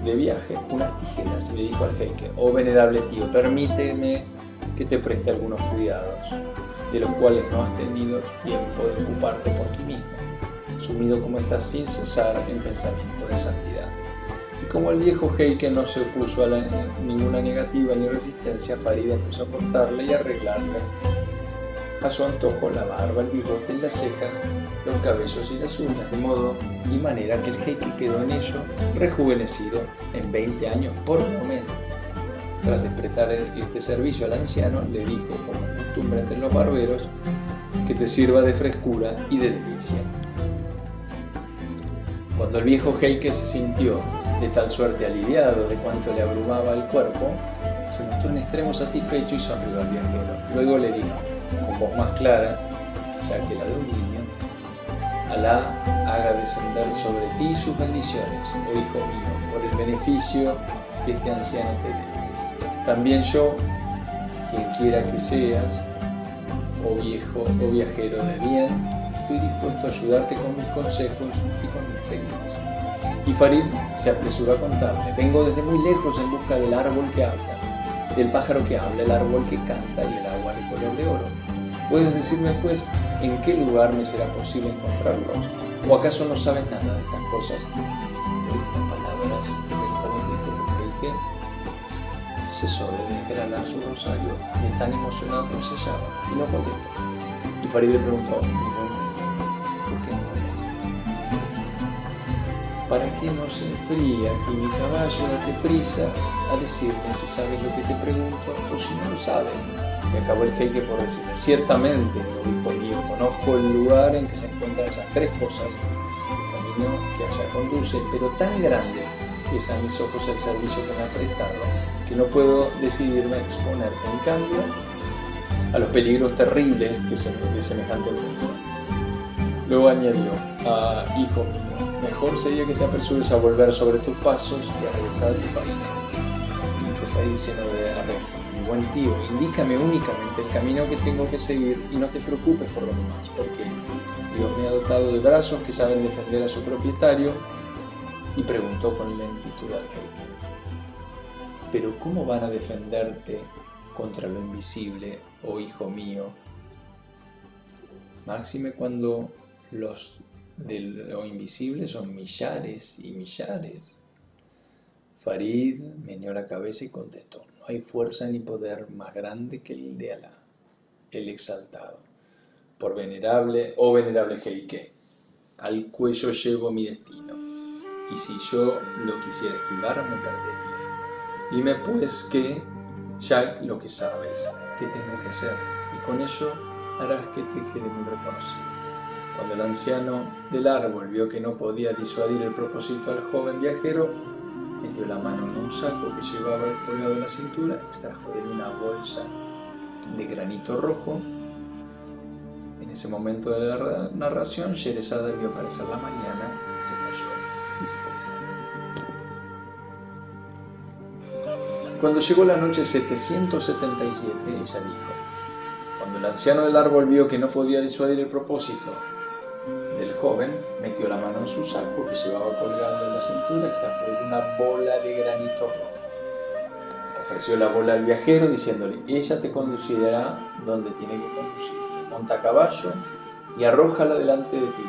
Speaker 1: de viaje unas tijeras y le dijo al jeique: «Oh venerable tío, permíteme que te preste algunos cuidados, de los cuales no has tenido tiempo de ocuparte por ti mismo, sumido como estás sin cesar en pensamiento de santidad». Y como el viejo jeique no se opuso a ninguna negativa ni resistencia, Farid empezó a cortarle y arreglarle a su antojo la barba, el bigote, las cejas, los cabellos y las uñas, de modo y manera que el jeique quedó en ello rejuvenecido en 20 años por lo menos. Tras prestar este servicio al anciano, le dijo, como costumbre entre los barberos, que te sirva de frescura y de delicia. Cuando el viejo jeique se sintió de tal suerte aliviado de cuanto le abrumaba el cuerpo, se mostró en extremo satisfecho y sonrió al viajero. Luego le dijo, con voz más clara, ya que la de un niño: «Alá haga descender sobre ti sus bendiciones, oh hijo mío, por el beneficio que este anciano te dé. También yo, quien quiera que seas, oh viejo o viajero de bien, estoy dispuesto a ayudarte con mis consejos y con mis técnicas». Y Farid se apresuró a contarle: «Vengo desde muy lejos en busca del árbol que habla, del pájaro que habla, el árbol que canta y el agua de color de oro. ¿Puedes decirme, pues, en qué lugar me será posible encontrarlos? ¿O acaso no sabes nada de estas cosas?». Por estas palabras, el joven viejo jeique cesó de desgranar su rosario, de tan emocionado como se hallaba, y no contestó. Y Farid le preguntó: «¿Por qué no hablas?». «Para que no se enfríe aquí mi caballo, date prisa a decirme si sabes lo que te pregunto o si no lo sabes». Y acabó el jeique por decirle: «Ciertamente, hijo mío, conozco el lugar en que se encuentran esas tres cosas, el camino que allá conduce, pero tan grande es a mis ojos el servicio que me ha prestado, que no puedo decidirme a exponerte, en cambio, a los peligros terribles que de semejante ofensa». Luego añadió: «Hijo mío, mejor sería que te apresures a volver sobre tus pasos y a regresar a tu país». Y dijo Farid lleno de arresto. Mi buen tío, indícame únicamente el camino que tengo que seguir y no te preocupes por lo demás, porque Dios me ha dotado de brazos que saben defender a su propietario. Y preguntó con lentitud al jeique: ¿pero cómo van a defenderte contra lo invisible, oh hijo mío? Máxime cuando los de lo invisible son millares y millares. Farid meneó la cabeza y contestó: no hay fuerza ni poder más grande que el de Alá, el exaltado. Oh venerable jeique, al cuello llevo mi destino, y si yo lo quisiera esquivar me perdería. Dime pues que ya lo que sabes, qué tengo que hacer, y con ello harás que te quede muy reconocido. Cuando el anciano del árbol vio que no podía disuadir el propósito al joven viajero, metió la mano en un saco que llevaba colgado en la cintura, extrajo de él una bolsa de granito rojo. En ese momento de la narración, Sherezada vio aparecer la mañana, se cayó y se fue. Cuando llegó la noche 777, ella dijo: cuando el anciano del árbol vio que no podía disuadir el propósito del joven, metió la mano en su saco que llevaba colgando en la cintura, extrajo de una bola de granito rojo. Ofreció la bola al viajero diciéndole: ella te conducirá donde tiene que conducir. Monta a caballo y arrójala delante de ti.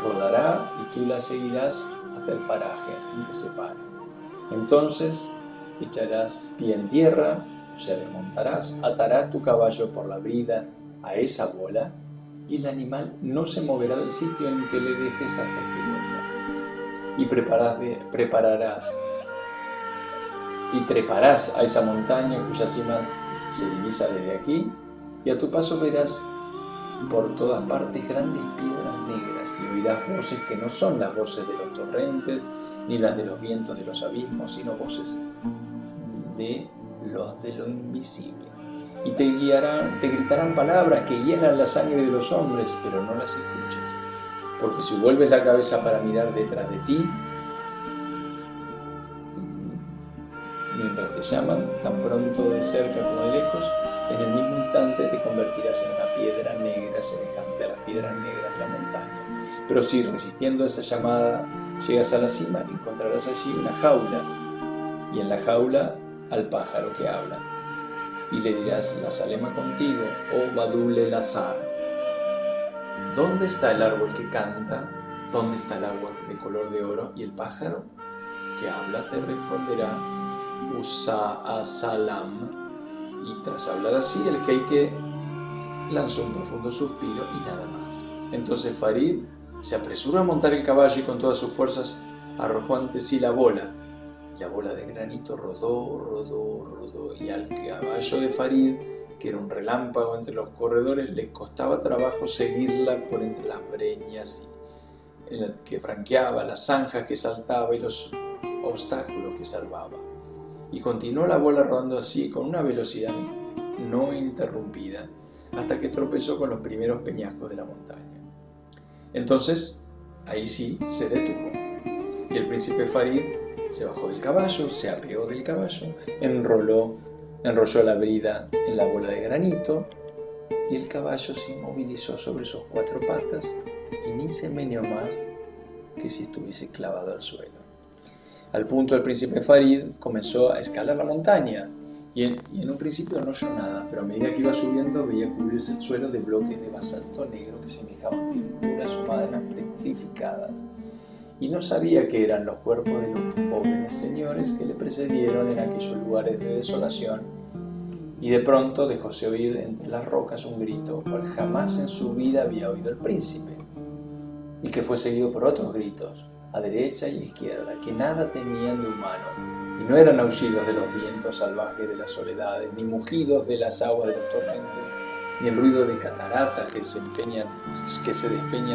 Speaker 1: Rodará y tú la seguirás hasta el paraje en que se pare. Entonces echarás pie en tierra, o sea, desmontarás, atarás tu caballo por la brida a esa bola y el animal no se moverá del sitio en que le dejes hasta que vuelva. Y treparás a esa montaña cuya cima se divisa desde aquí, y a tu paso verás por todas partes grandes piedras negras y oirás voces que no son las voces de los torrentes ni las de los vientos de los abismos, sino voces de los de lo invisible. Y te gritarán palabras que hielan la sangre de los hombres, pero no las escuches, porque si vuelves la cabeza para mirar detrás de ti, mientras te llaman, tan pronto de cerca como de lejos, en el mismo instante te convertirás en una piedra negra semejante a las piedras negras de la montaña. Pero si resistiendo esa llamada llegas a la cima, encontrarás allí una jaula, y en la jaula al pájaro que habla. Y le dirás: la Salema contigo, oh Badul el Azar. ¿Dónde está el árbol que canta? ¿Dónde está el agua de color de oro? Y el pájaro que habla te responderá: Usa Salam. Y tras hablar así, el jeique lanzó un profundo suspiro y nada más. Entonces Farid se apresuró a montar el caballo y con todas sus fuerzas arrojó ante sí la bola. Y la bola de granito rodó, y al caballo de Farid, que era un relámpago entre los corredores, le costaba trabajo seguirla por entre las breñas que franqueaba, las zanjas que saltaba y los obstáculos que salvaba. Y continuó la bola rodando así con una velocidad no interrumpida hasta que tropezó con los primeros peñascos de la montaña. Entonces, ahí sí se detuvo, y el príncipe Farid se bajó del caballo, se apeó del caballo, enrolló la brida en la bola de granito, y el caballo se inmovilizó sobre sus cuatro patas y ni se meneó más que si estuviese clavado al suelo. Al punto el príncipe Farid comenzó a escalar la montaña y en un principio no oyó nada, pero a medida que iba subiendo veía cubrirse el suelo de bloques de basalto negro que semejaban figuras humanas petrificadas, y no sabía que eran los cuerpos de los jóvenes señores que le precedieron en aquellos lugares de desolación. Y de pronto dejóse oír entre las rocas un grito, cual jamás en su vida había oído el príncipe, y que fue seguido por otros gritos, a derecha y izquierda, que nada tenían de humano, y no eran aullidos de los vientos salvajes de las soledades, ni mugidos de las aguas de los torrentes, ni el ruido de cataratas que se despeñan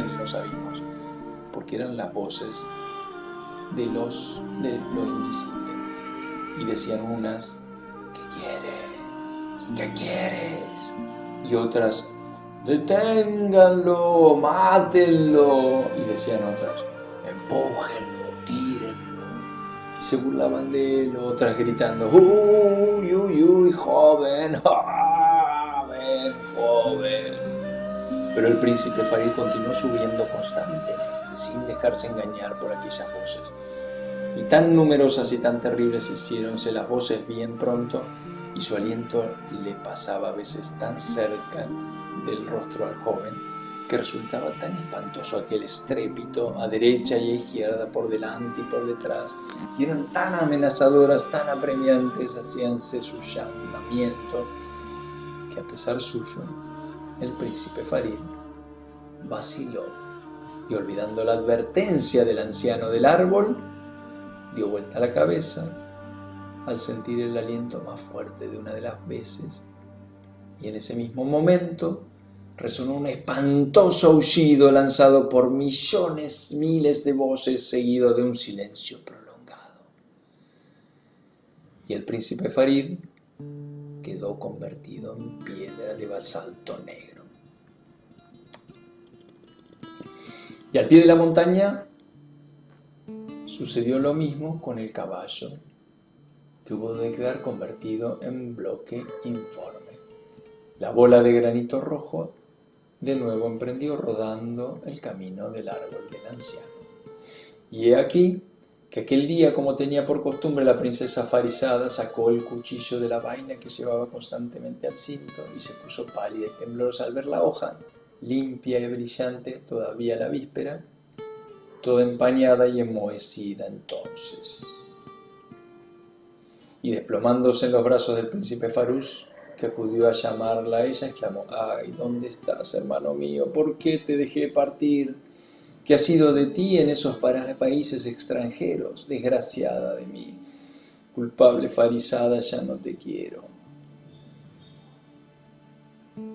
Speaker 1: en los abismos, porque eran las voces de lo invisible. Y decían unas: ¿qué quieres? Y otras: deténganlo, mátenlo. Y decían otras: empújenlo, tírenlo, Se burlaban de él, otras gritando, ¡Uy, uy, uy, joven, joven, joven! Pero el príncipe Farid continuó subiendo constantemente, sin dejarse engañar por aquellas voces. Y tan numerosas y tan terribles hiciéronse las voces bien pronto, y su aliento le pasaba a veces tan cerca del rostro al joven, que resultaba tan espantoso aquel estrépito a derecha y a izquierda, por delante y por detrás, y eran tan amenazadoras, tan apremiantes, hacíanse sus llamamientos, que a pesar suyo, el príncipe Farid vaciló, y olvidando la advertencia del anciano del árbol, dio vuelta la cabeza al sentir el aliento más fuerte de una de las veces, y en ese mismo momento resonó un espantoso aullido lanzado por miles de voces, seguido de un silencio prolongado. Y el príncipe Farid quedó convertido en piedra de basalto negro. Y al pie de la montaña sucedió lo mismo con el caballo, que hubo de quedar convertido en bloque informe. La bola de granito rojo de nuevo emprendió rodando el camino del árbol del anciano. Y he aquí que aquel día, como tenía por costumbre, la princesa Farizada sacó el cuchillo de la vaina que llevaba constantemente al cinto y se puso pálida y temblorosa al ver la hoja, limpia y brillante todavía la víspera, toda empañada y enmohecida entonces. Y desplomándose en los brazos del príncipe Farush, que acudió a llamarla a ella, exclamó: ¡Ay, ¿dónde estás, hermano mío? ¿Por qué te dejé partir? ¿Qué ha sido de ti en esos países extranjeros? Desgraciada de mí, culpable Farizada, ya no te quiero.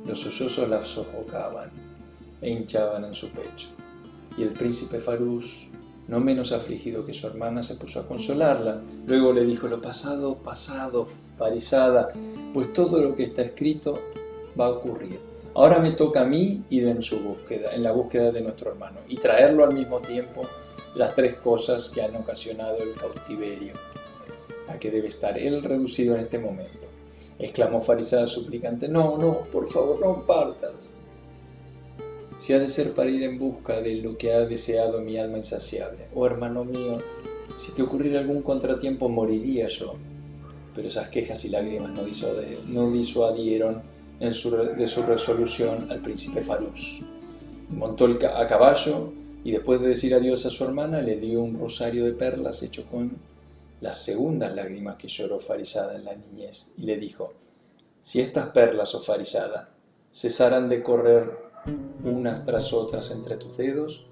Speaker 1: Los sollozos la sofocaban e hinchaban en su pecho, y el príncipe Farush, no menos afligido que su hermana, se puso a consolarla. Luego le dijo: lo pasado, pasado, Farizada, pues todo lo que está escrito va a ocurrir. Ahora me toca a mí ir en la búsqueda de nuestro hermano, y traerlo al mismo tiempo las tres cosas que han ocasionado el cautiverio a que debe estar él reducido en este momento. Exclamó Farizada suplicante: no, por favor, no partas. Si ha de ser para ir en busca de lo que ha deseado mi alma insaciable. Oh, hermano mío, si te ocurriera algún contratiempo, moriría yo. Pero esas quejas y lágrimas no disuadieron de su resolución al príncipe Farush. Montó a caballo y, después de decir adiós a su hermana, le dio un rosario de perlas hecho con las segundas lágrimas que lloró Farizada en la niñez, y le dijo: si estas perlas, oh Farizada, cesaran de correr unas tras otras entre tus dedos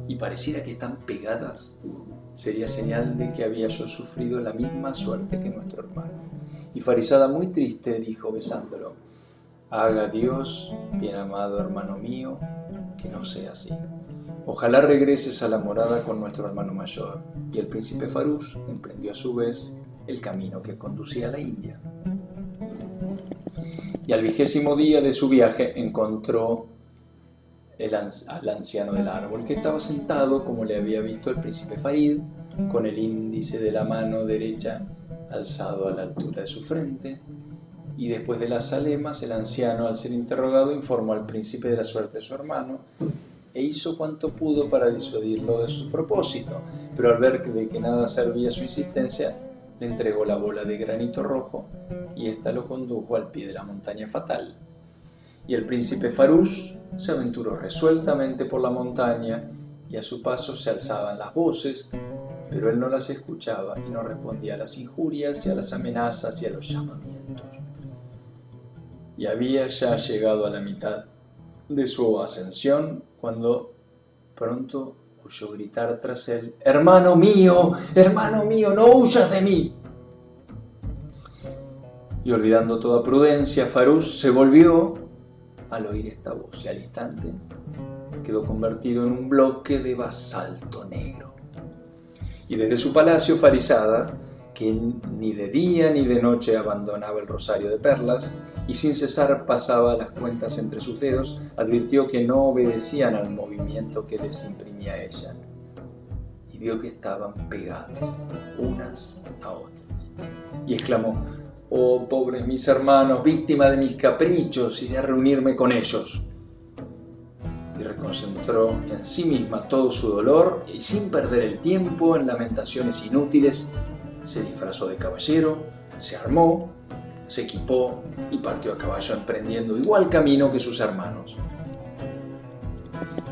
Speaker 1: y pareciera que están pegadas, sería señal de que había yo sufrido la misma suerte que nuestro hermano. Y Farizada, muy triste, dijo besándolo: haga Dios, bien amado hermano mío, que no sea así. Ojalá regreses a la morada con nuestro hermano mayor. Y el príncipe Farush emprendió a su vez el camino que conducía a la India. Y al 20º día de su viaje encontró al anciano del árbol, que estaba sentado como le había visto el príncipe Farid, con el índice de la mano derecha alzado a la altura de su frente. Y después de las alemas, el anciano, al ser interrogado, informó al príncipe de la suerte de su hermano e hizo cuanto pudo para disuadirlo de su propósito, pero al ver de que nada servía su insistencia, le entregó la bola de granito rojo y ésta lo condujo al pie de la montaña fatal. Y el príncipe Farush se aventuró resueltamente por la montaña, y a su paso se alzaban las voces, pero él no las escuchaba y no respondía a las injurias y a las amenazas y a los llamamientos. Y había ya llegado a la mitad de su ascensión cuando pronto oyó gritar tras él: hermano mío, no huyas de mí. Y olvidando toda prudencia, Farush se volvió al oír esta voz, y al instante quedó convertido en un bloque de basalto negro. Y desde su palacio, Farizada, que ni de día ni de noche abandonaba el rosario de perlas y sin cesar pasaba las cuentas entre sus dedos, advirtió que no obedecían al movimiento que les imprimía ella. y vio que estaban pegadas unas a otras. Y exclamó: «Oh, pobres mis hermanos, víctimas de mis caprichos y de reunirme con ellos». Y reconcentró en sí misma todo su dolor y, sin perder el tiempo en lamentaciones inútiles, se disfrazó de caballero, se armó, se equipó y partió a caballo, emprendiendo igual camino que sus hermanos.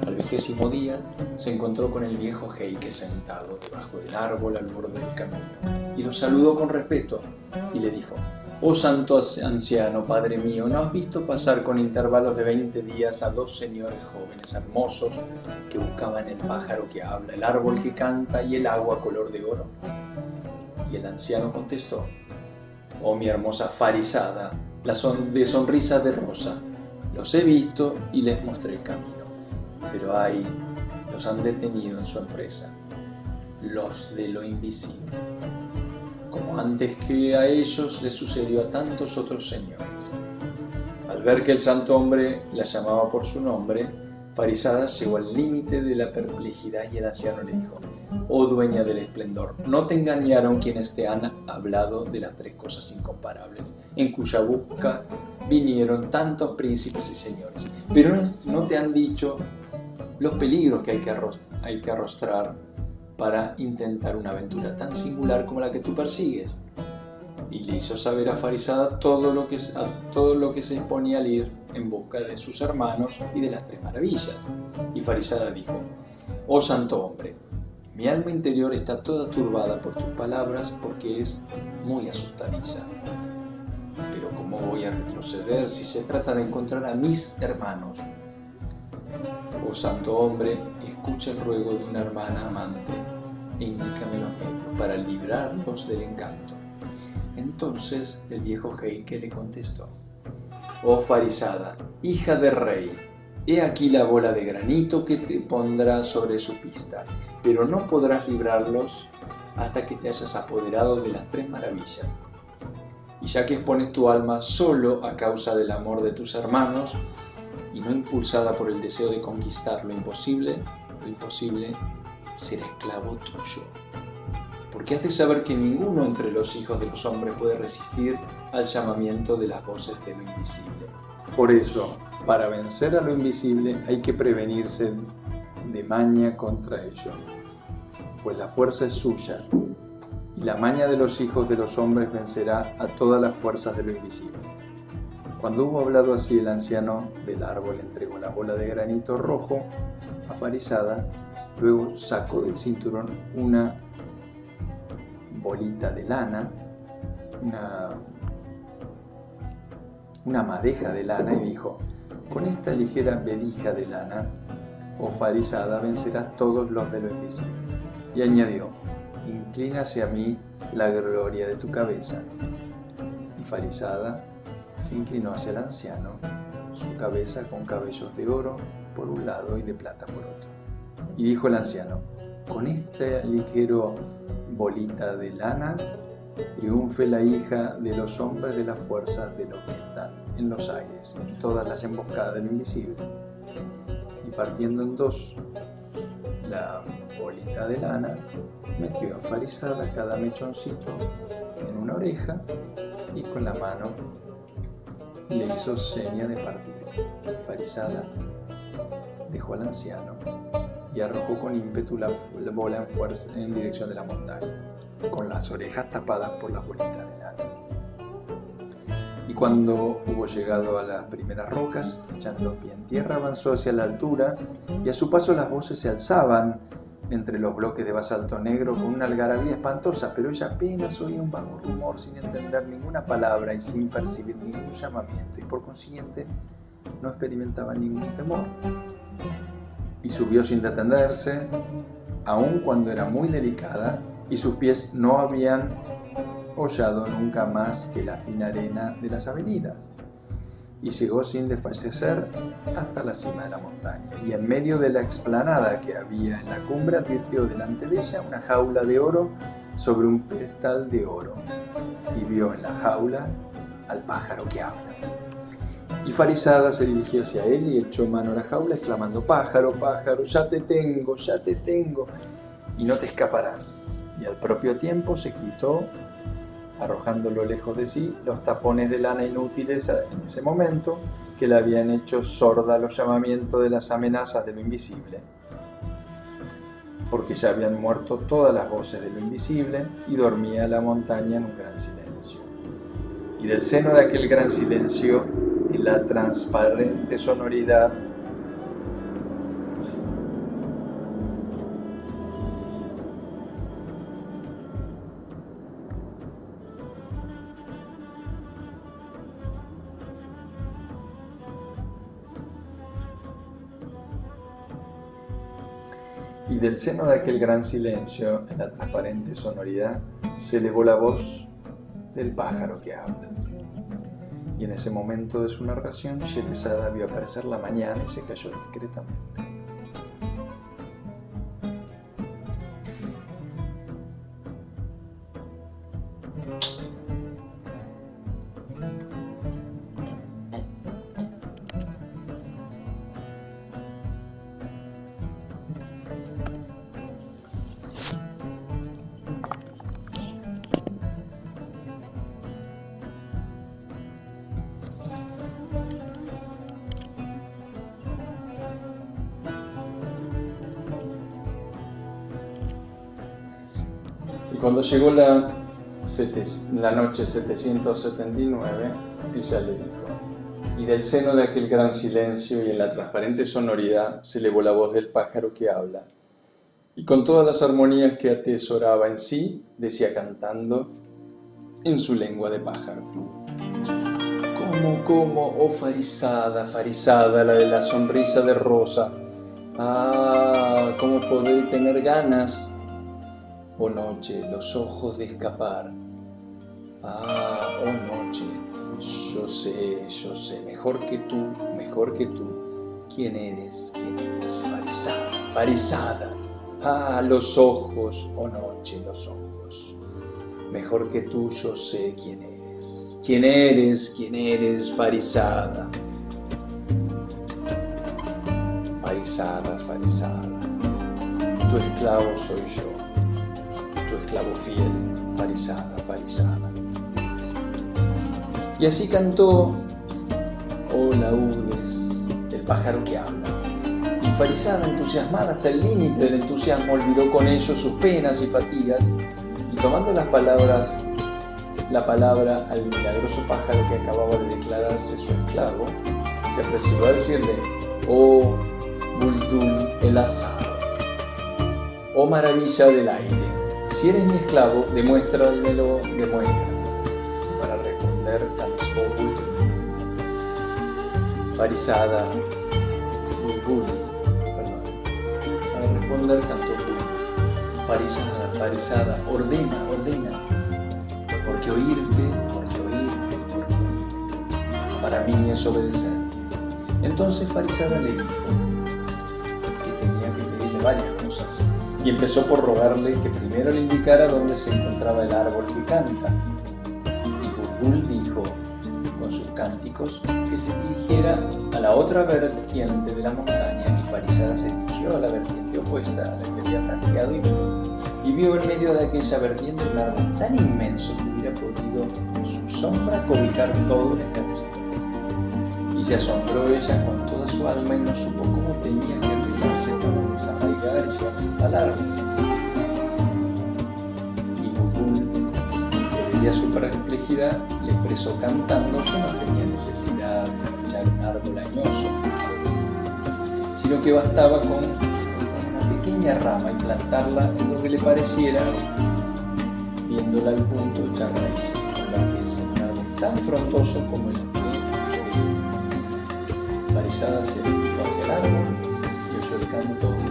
Speaker 1: Al 20º día se encontró con el viejo Heike sentado debajo del árbol al borde del camino, y lo saludó con respeto y le dijo: «Oh santo anciano, padre mío, ¿no has visto pasar con intervalos de 20 días a 2 señores jóvenes hermosos que buscaban el pájaro que habla, el árbol que canta y el agua color de oro?» Y el anciano contestó: «Oh mi hermosa Farisada, de sonrisa de rosa, los he visto y les mostré el camino. Pero ay, los han detenido en su empresa, los de lo invisible, como antes que a ellos les sucedió a tantos otros señores». Al ver que el santo hombre la llamaba por su nombre, Farisada llegó al límite de la perplejidad y el anciano le dijo: «Oh dueña del esplendor, ¿no te engañaron quienes te han hablado de las 3 cosas incomparables, en cuya busca vinieron tantos príncipes y señores? Pero no te han dicho los peligros que hay que arrostrar para intentar una aventura tan singular como la que tú persigues?» Y le hizo saber a Farisada todo lo que se exponía al ir en busca de sus hermanos y de las 3 maravillas. Y Farisada dijo: «Oh santo hombre, mi alma interior está toda turbada por tus palabras, porque es muy asustadiza. Pero ¿cómo voy a retroceder si se trata de encontrar a mis hermanos? Oh santo hombre, escucha el ruego de una hermana amante e indícame los medios para librarlos del encanto». Entonces el viejo Heike le contestó: «Oh Farisada, hija del rey, he aquí la bola de granito que te pondrá sobre su pista, pero no podrás librarlos hasta que te hayas apoderado de las 3 maravillas. Y ya que expones tu alma solo a causa del amor de tus hermanos, y no impulsada por el deseo de conquistar lo imposible será esclavo tuyo. Porque has de saber que ninguno entre los hijos de los hombres puede resistir al llamamiento de las voces de lo invisible. Por eso, para vencer a lo invisible hay que prevenirse de maña contra ello, pues la fuerza es suya, y la maña de los hijos de los hombres vencerá a todas las fuerzas de lo invisible». Cuando hubo hablado así, el anciano del árbol entregó la bola de granito rojo a Farisada, luego sacó del cinturón una bolita de lana, una madeja de lana, y dijo: «Con esta ligera vedija de lana, oh Farisada, vencerás todos los de lo invisible». Y añadió: «Inclina hacia mí la gloria de tu cabeza». Y Farisada se inclinó hacia el anciano, su cabeza con cabellos de oro por un lado y de plata por otro. Y dijo el anciano: «Con esta ligero bolita de lana triunfe la hija de los hombres de las fuerzas de los que están en los aires, en todas las emboscadas del invisible». Y partiendo en 2 la bolita de lana, metió a Farisada cada mechoncito en una oreja y con la mano le hizo seña de partir. Farisada dejó al anciano y arrojó con ímpetu la bola en dirección de la montaña, con las orejas tapadas por las bolitas de lana. Y cuando hubo llegado a las primeras rocas, echando los pies en tierra, avanzó hacia la altura, y a su paso las voces se alzaban entre los bloques de basalto negro con una algarabía espantosa, pero ella apenas oía un vago rumor sin entender ninguna palabra y sin percibir ningún llamamiento, y por consiguiente no experimentaba ningún temor. Y subió sin detenerse, aun cuando era muy delicada, y sus pies no habían hollado nunca más que la fina arena de las avenidas. Y llegó sin desfallecer hasta la cima de la montaña, y en medio de la explanada que había en la cumbre advirtió delante de ella una jaula de oro sobre un pedestal de oro, y vio en la jaula al pájaro que habla. Y Farisada se dirigió hacia él y echó mano a la jaula exclamando: «Pájaro, pájaro, ya te tengo, ya te tengo».
Speaker 2: y no te escaparás. Y al propio tiempo se quitó, arrojándolo lejos de sí, los tapones de lana inútiles en ese momento que le habían hecho sorda a los llamamientos de las amenazas de lo invisible, porque ya habían muerto todas las voces de lo invisible y dormía la montaña en un gran silencio. Y del seno de aquel gran silencio, en la transparente sonoridad, en la transparente sonoridad, se elevó la voz del pájaro que habla. Y en ese momento de su narración, Sherezada vio aparecer la mañana y se cayó discretamente.
Speaker 1: Cuando llegó la noche 779, ella le dijo, y del seno de aquel gran silencio y en la transparente sonoridad se elevó la voz del pájaro que habla, y con todas las armonías que atesoraba en sí, decía cantando en su lengua de pájaro. ¿Cómo, oh Farizada, Farizada, la de la sonrisa de rosa? Ah, cómo podéis tener ganas, oh noche, los ojos de escapar. Ah, oh noche, yo sé, mejor que tú, ¿quién eres, Farizada, Farizada? Ah, los ojos, oh noche, los ojos, mejor que tú yo sé quién eres, Farizada, Farizada, Farizada, tu esclavo soy yo, tu esclavo fiel, Farizada, Farizada. Y así cantó, oh laúdes, el pájaro que habla. Y Farizada, entusiasmada hasta el límite del entusiasmo, olvidó con ello sus penas y fatigas, y tomando la palabra al milagroso pájaro que acababa de declararse su esclavo, se apresuró a decirle, oh Buldul el azar, oh maravilla del aire, si eres mi esclavo, demuéstramelo. Para responder cantó Buldul. Farizada, para responder cantó Buldul. Farizada, ordena, porque oírte, para mí es obedecer. Entonces Farizada le dijo que tenía que pedirle varias cosas, y empezó por rogarle que primero le indicara dónde se encontraba el árbol que canta. Y Buldul dijo, con sus cánticos, que se dirigiera a la otra vertiente de la montaña, y Farizada se dirigió a la vertiente opuesta a la que había practicado y vio en medio de aquella vertiente un árbol tan inmenso que hubiera podido su sombra cobijar todo un ejército. Y se asombró ella con toda su alma y no supo cómo tenía que arreglarse para desarraigar y llevarse al árbol. Y Buldul, que veía su perplejidad, le expresó cantando que no tenía necesidad de echar un árbol añoso, sino que bastaba con cortar una pequeña rama y plantarla en donde le pareciera, viéndola al punto, echar raíces y convertirse en un árbol tan frondoso como el que Farizada se dirigió hacia el árbol y oyó el canto que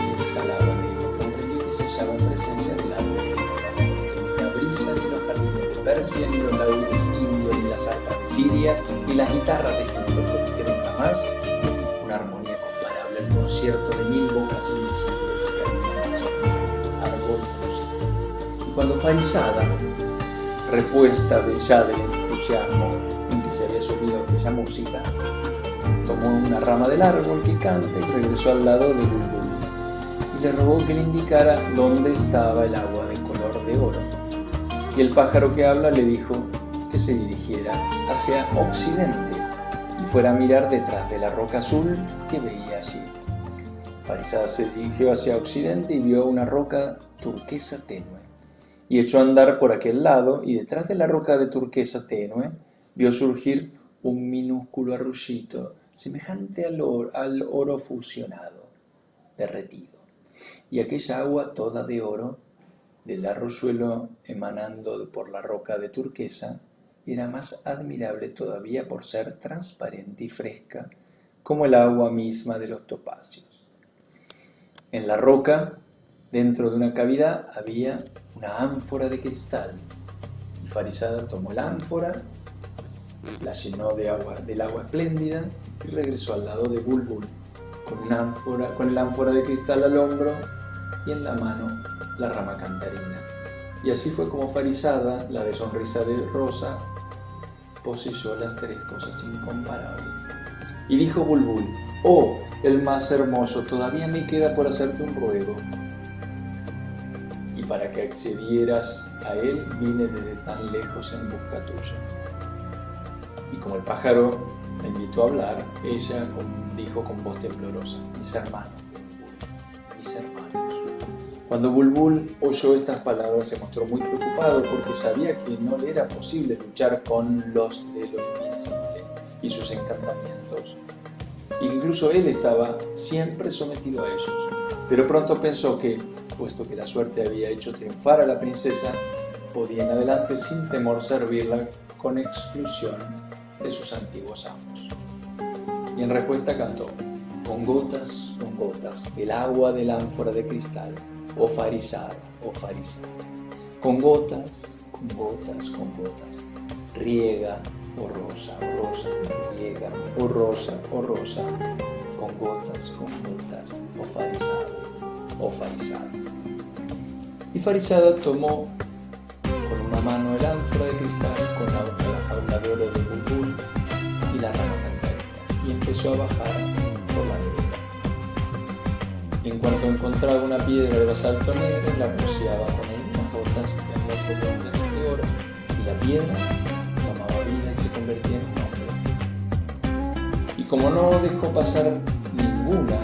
Speaker 1: se exhalaba de él. Comprendió que se hallaba en presencia del árbol que tocaba, porque ni la brisa, ni los jardines de Persia, ni los laúdes indios, ni las arpas de Siria, ni las guitarras de Egipto produjeron jamás una armonía comparable al concierto de 1000 bocas invisibles que habitaban sobre el árbol música. Y cuando Farizada, repuesta ya del entusiasmo en que se había subido aquella música, tomó una rama del árbol que canta y regresó al lado de Buldul. Y le rogó que le indicara dónde estaba el agua de color de oro. Y el pájaro que habla le dijo que se dirigiera hacia occidente y fuera a mirar detrás de la roca azul que veía allí. Farisada se dirigió hacia occidente y vio una roca turquesa tenue, y echó a andar por aquel lado, y detrás de la roca de turquesa tenue vio surgir un minúsculo arroyito semejante al oro fusionado, derretido, y aquella agua toda de oro del arroyuelo emanando por la roca de turquesa era más admirable todavía por ser transparente y fresca como el agua misma de los topacios. En la roca, dentro de una cavidad, había una ánfora de cristal, y Farisada tomó la ánfora, la llenó del agua espléndida y regresó al lado de Bulbul con el ánfora de cristal al hombro y en la mano la rama cantarina. Y así fue como Farisada, la de sonrisa de rosa, poseyó las tres cosas incomparables. Y dijo Bulbul: «Oh, el más hermoso, todavía me queda por hacerte un ruego. Y para que accedieras a él, vine desde tan lejos en busca tuya». Y como el pájaro la invitó a hablar, ella dijo con voz temblorosa: «Mis hermanos, Bulbul, mis hermanos». Cuando Bulbul oyó estas palabras se mostró muy preocupado porque sabía que no le era posible luchar con los de lo invisible y sus encantamientos. Incluso él estaba siempre sometido a ellos, pero pronto pensó que, puesto que la suerte había hecho triunfar a la princesa, podía en adelante sin temor servirla con exclusión de sus antiguos amos. Y en respuesta cantó: con gotas, del agua del ánfora de cristal, oh Farisada, con gotas, riega, oh rosa, riega, oh rosa, con gotas, oh Farisada. Y Farisada tomó con una mano el ánfora de cristal, con la otra la jaula de oro de Bulbul y la rama cantarina, y empezó a bajar por la vereda. En cuanto encontraba una piedra de basalto negro, la rociaba con unas gotas de algodón de oro, y la piedra tomaba vida y se convertía en un hombre. Y como no dejó pasar ninguna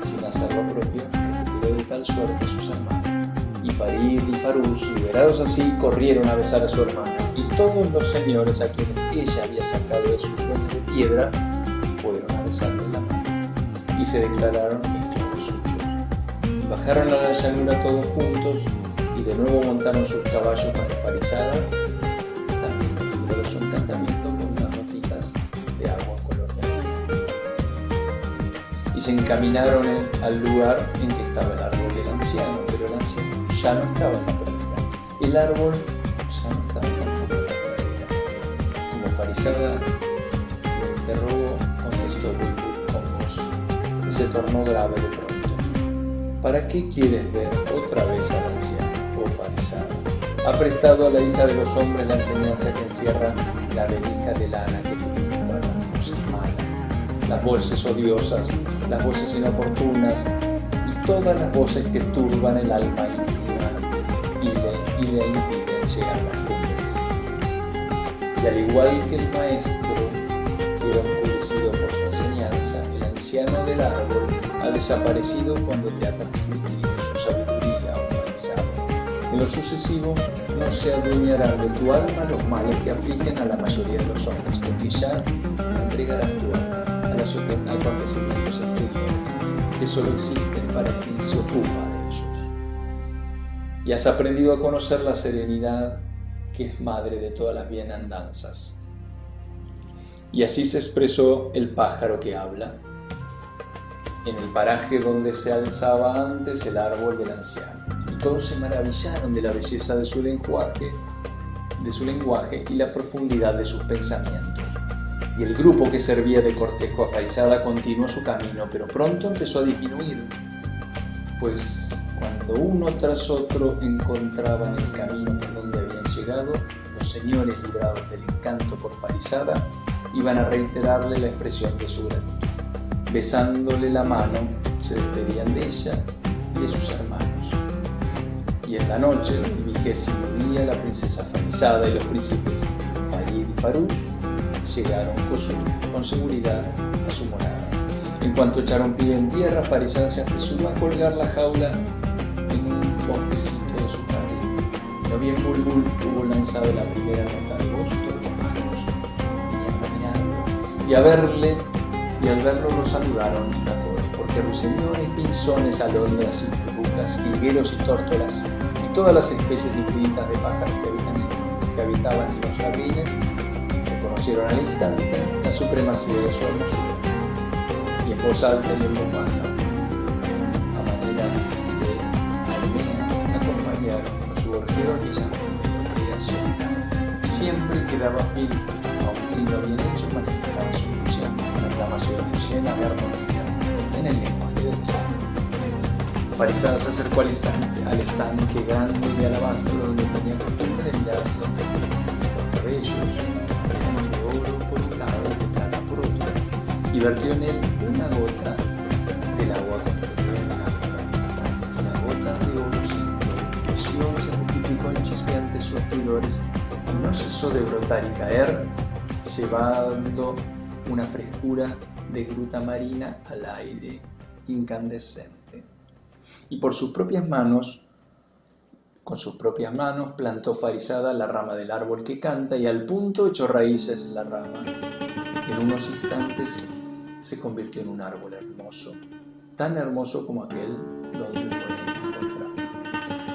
Speaker 1: sin hacer lo propio, retiró de tal suerte a sus hermanos. Y Farid y Farús, liberados así, corrieron a besar a su hermana, y todos los señores a quienes ella había sacado de sus sueños de piedra fueron a besarle la mano, y se declararon esclavos suyos. Y bajaron a la llanura todos juntos, y de nuevo montaron sus caballos para Farisada, también libró de su encantamiento con unas gotitas de agua color negro. Y se encaminaron al lugar en que estaba el árbol del anciano, pero el anciano ya no estaba en la pradera. El árbol ya no estaba tampoco en la pradera. Como Farisada lo interrogó, contestó Bulbul con voz, y se tornó grave de pronto: ¿para qué quieres ver otra vez al anciano, oh Farisada? Ha prestado a la hija de los hombres la enseñanza que encierra la vendija de lana que guarda las cosas malas, las voces odiosas, las voces inoportunas y todas las voces que turban el alma íntima y le impiden llegar a las cumbres. Y al igual que el maestro que era oscurecido por su enseñanza, el anciano del árbol ha desaparecido cuando te ha transmitido su sabiduría, oh Farisada. En lo sucesivo no se adueñarán de tu alma los males que afligen a la mayoría de los hombres, porque ya entregarás tu alma a los acontecimientos exteriores que solo existen para quien se ocupa de ellos. Y has aprendido a conocer la serenidad que es madre de todas las bienandanzas. Y así se expresó el pájaro que habla, en el paraje donde se alzaba antes el árbol del anciano. Y todos se maravillaron de la belleza de su lenguaje y la profundidad de sus pensamientos. Y el grupo que servía de cortejo a Farisada continuó su camino, pero pronto empezó a disminuir, pues cuando uno tras otro encontraban el camino por donde habían llegado, los señores, librados del encanto por Farisada, iban a reiterarle la expresión de su gratitud. Besándole la mano, se despedían de ella y de sus hermanos. Y en la noche, el 20º día, la princesa Farizada y los príncipes Farid y Farúj llegaron con seguridad a su morada. En cuanto echaron pie en tierra, Farizada se apresuró a colgar la jaula en un bosquecito de su jardín. Lo bien Bulbul hubo lanzado la primera nota de voz, todos los pájaros venían a mirarlo, y al verlo lo saludaron a todos, porque ruiseñores, pinzones, alondras y currucas, jilgueros y tórtolas, y todas las especies infinitas de pájaros que habitaban en los jardines, reconocieron al instante la supremacía de su hermosura. Y en voz alta y en voz baja, a manera de almenas, acompañaron a su orquero aquellas creaciones. Y siempre que daba fin a un trino bien hecho, manifestaba su entusiasmo con aclamaciones llenas de armonía en el lenguaje del cielo. Farizada se acercó al estanque grande de alabastro donde tenía costumbre de mirarse los cabellos, de oro por un lado y de plata por otro, y vertió en él una gota del agua convertida en el estanque. Una gota de oro sin creció, se multiplicó en chispeantes surtidores y no cesó de brotar y caer, llevando una frescura de gruta marina al aire incandescente. Y con sus propias manos plantó Farizada la rama del árbol que canta, y al punto echó raíces la rama. En unos instantes se convirtió en un árbol hermoso, tan hermoso como aquel donde fue encontrado.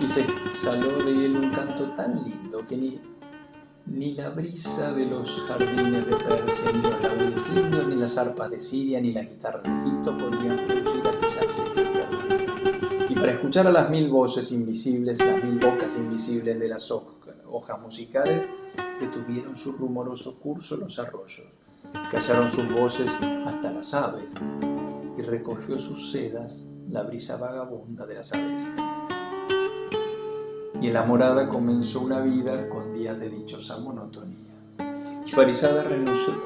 Speaker 1: Y se exhaló de él un canto tan lindo que ni la brisa de los jardines de Persia, ni los laureles indios, ni las arpas de Siria, ni las guitarras de Egipto podrían producir aquellas celestiales. Y para escuchar a las 1000 voces invisibles, las 1000 bocas invisibles de las hojas musicales, detuvieron su rumoroso curso los arroyos, callaron sus voces hasta las aves, y recogió sus sedas la brisa vagabunda de las avenidas. Y en la morada comenzó una vida con días de dichosa monotonía. Y Farizada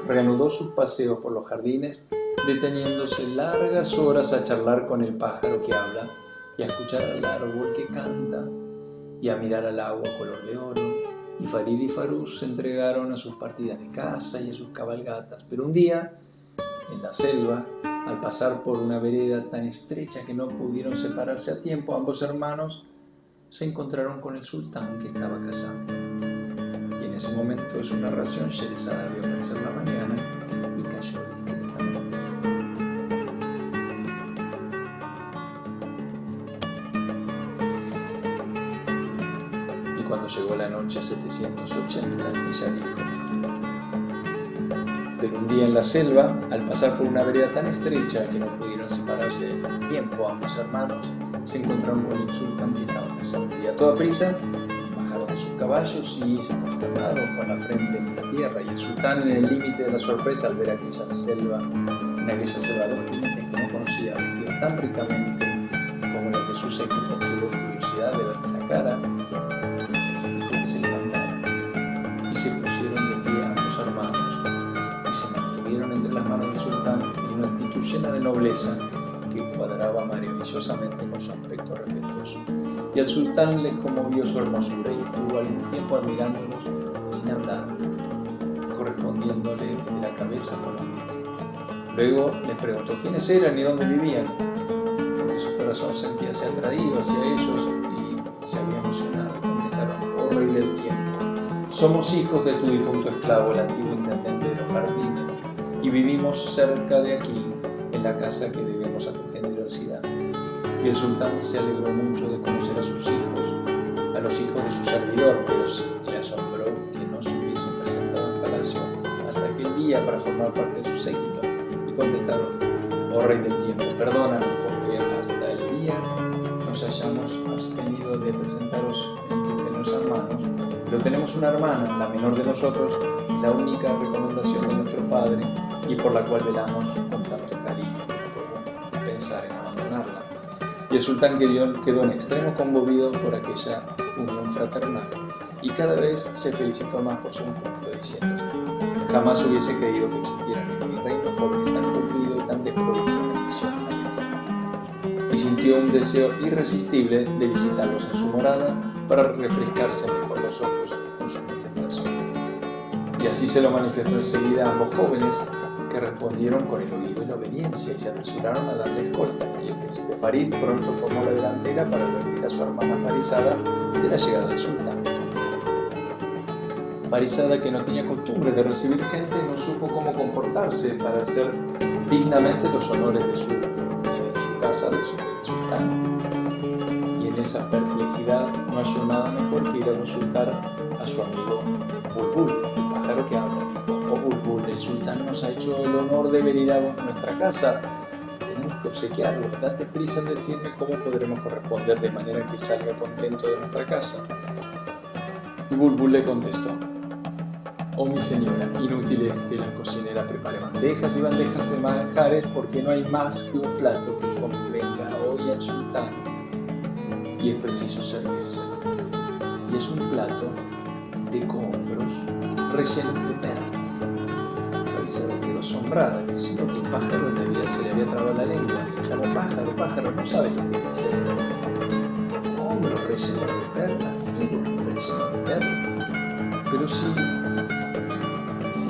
Speaker 1: reanudó sus paseos por los jardines, deteniéndose largas horas a charlar con el pájaro que habla, y a escuchar al árbol que canta, y a mirar al agua color de oro. Y Farid y Farúj se entregaron a sus partidas de caza y a sus cabalgatas. Pero un día, en la selva, al pasar por una vereda tan estrecha que no pudieron separarse a tiempo, ambos hermanos se encontraron con el sultán que estaba cazando. Y en ese momento de su narración, Sherezada vio aparecer la mañana y cayó discretamente. Y cuando llegó la noche 780, ella dijo: pero un día en la selva, al pasar por una vereda tan estrecha que no pudieron separarse a tiempo, ambos hermanos se encontraron con el sultán que estaba cazando. Y a toda prisa bajaron de sus caballos y se consternaron con la frente en la tierra. Y el sultán, en el límite de la sorpresa al ver aquella selva, dos jinetes que no conocía, vestidos tan ricamente como los de su séquito, tuvo curiosidad de verle la cara, dijo que se levantaron y se pusieron de pie ambos hermanos y se mantuvieron entre las manos del sultán en una actitud llena de nobleza que cuadraba maravillosamente con su aspecto respetuoso. Y al sultán le conmovió su hermosura y estuvo algún tiempo admirándolos sin andar, correspondiéndole de la cabeza con los pies. Luego les preguntó quiénes eran y dónde vivían, porque su corazón sentíase atraído hacia ellos y se había emocionado. Contestaron: oh rey del tiempo, somos hijos de tu difunto esclavo, el antiguo intendente de los jardines, y vivimos cerca de aquí, en la casa que debemos a tu generosidad. Y el sultán se alegró mucho de conocer a sus hijos, a los hijos de su servidor, pero le asombró que no se hubiesen presentado en palacio hasta aquel día para formar parte de su séquito. Y contestaron: oh rey del tiempo, perdónanos porque hasta el día nos hayamos abstenido de presentaros entre los hermanos, pero tenemos una hermana, la menor de nosotros, y la única recomendación de nuestro padre, y por la cual velamos con tanto cariño. No puedo pensar en abandonarla. Y el sultán quedó en extremo conmovido por aquella unión fraternal, y cada vez se felicitó más por su encuentro, diciendo: jamás hubiese creído que existieran en mi reino jóvenes tan cumplidos y tan desprovistos de bendiciones. Y sintió un deseo irresistible de visitarlos en su morada para refrescarse mejor los ojos con su contemplación. Y así se lo manifestó enseguida a ambos jóvenes, que respondieron con el oído y la obediencia y se apresuraron a darle escolta, y el príncipe Farid pronto tomó la delantera para advertir a su hermana Farizada de la llegada del sultán. Farizada, que no tenía costumbre de recibir gente, no supo cómo comportarse para hacer dignamente los honores de su casa, del sultán. Y en esa perplejidad no halló nada mejor que ir a consultar a su amigo Bulbul, el pájaro que habla. Dijo: oh Bulbul, el sultán nos ha hecho el honor de venir a nuestra casa. Tenemos que obsequiarlo. Date prisa en decirme cómo podremos corresponder de manera que salga contento de nuestra casa. Y Bulbul le contestó: oh mi señora, inútil es que la cocinera prepare bandejas y bandejas de manjares, porque no hay más que un plato que convenga hoy al sultán, y es preciso servirse. Y es un plato de cómbros rellenos de perlas. Farizada quedó asombrada, diciendo que el pájaro en la vida se le había trabado la lengua. Llamó: pájaro, no sabes lo que es eso. Cómbros rellenos de perlas, higos rellenos de perlas. Pero si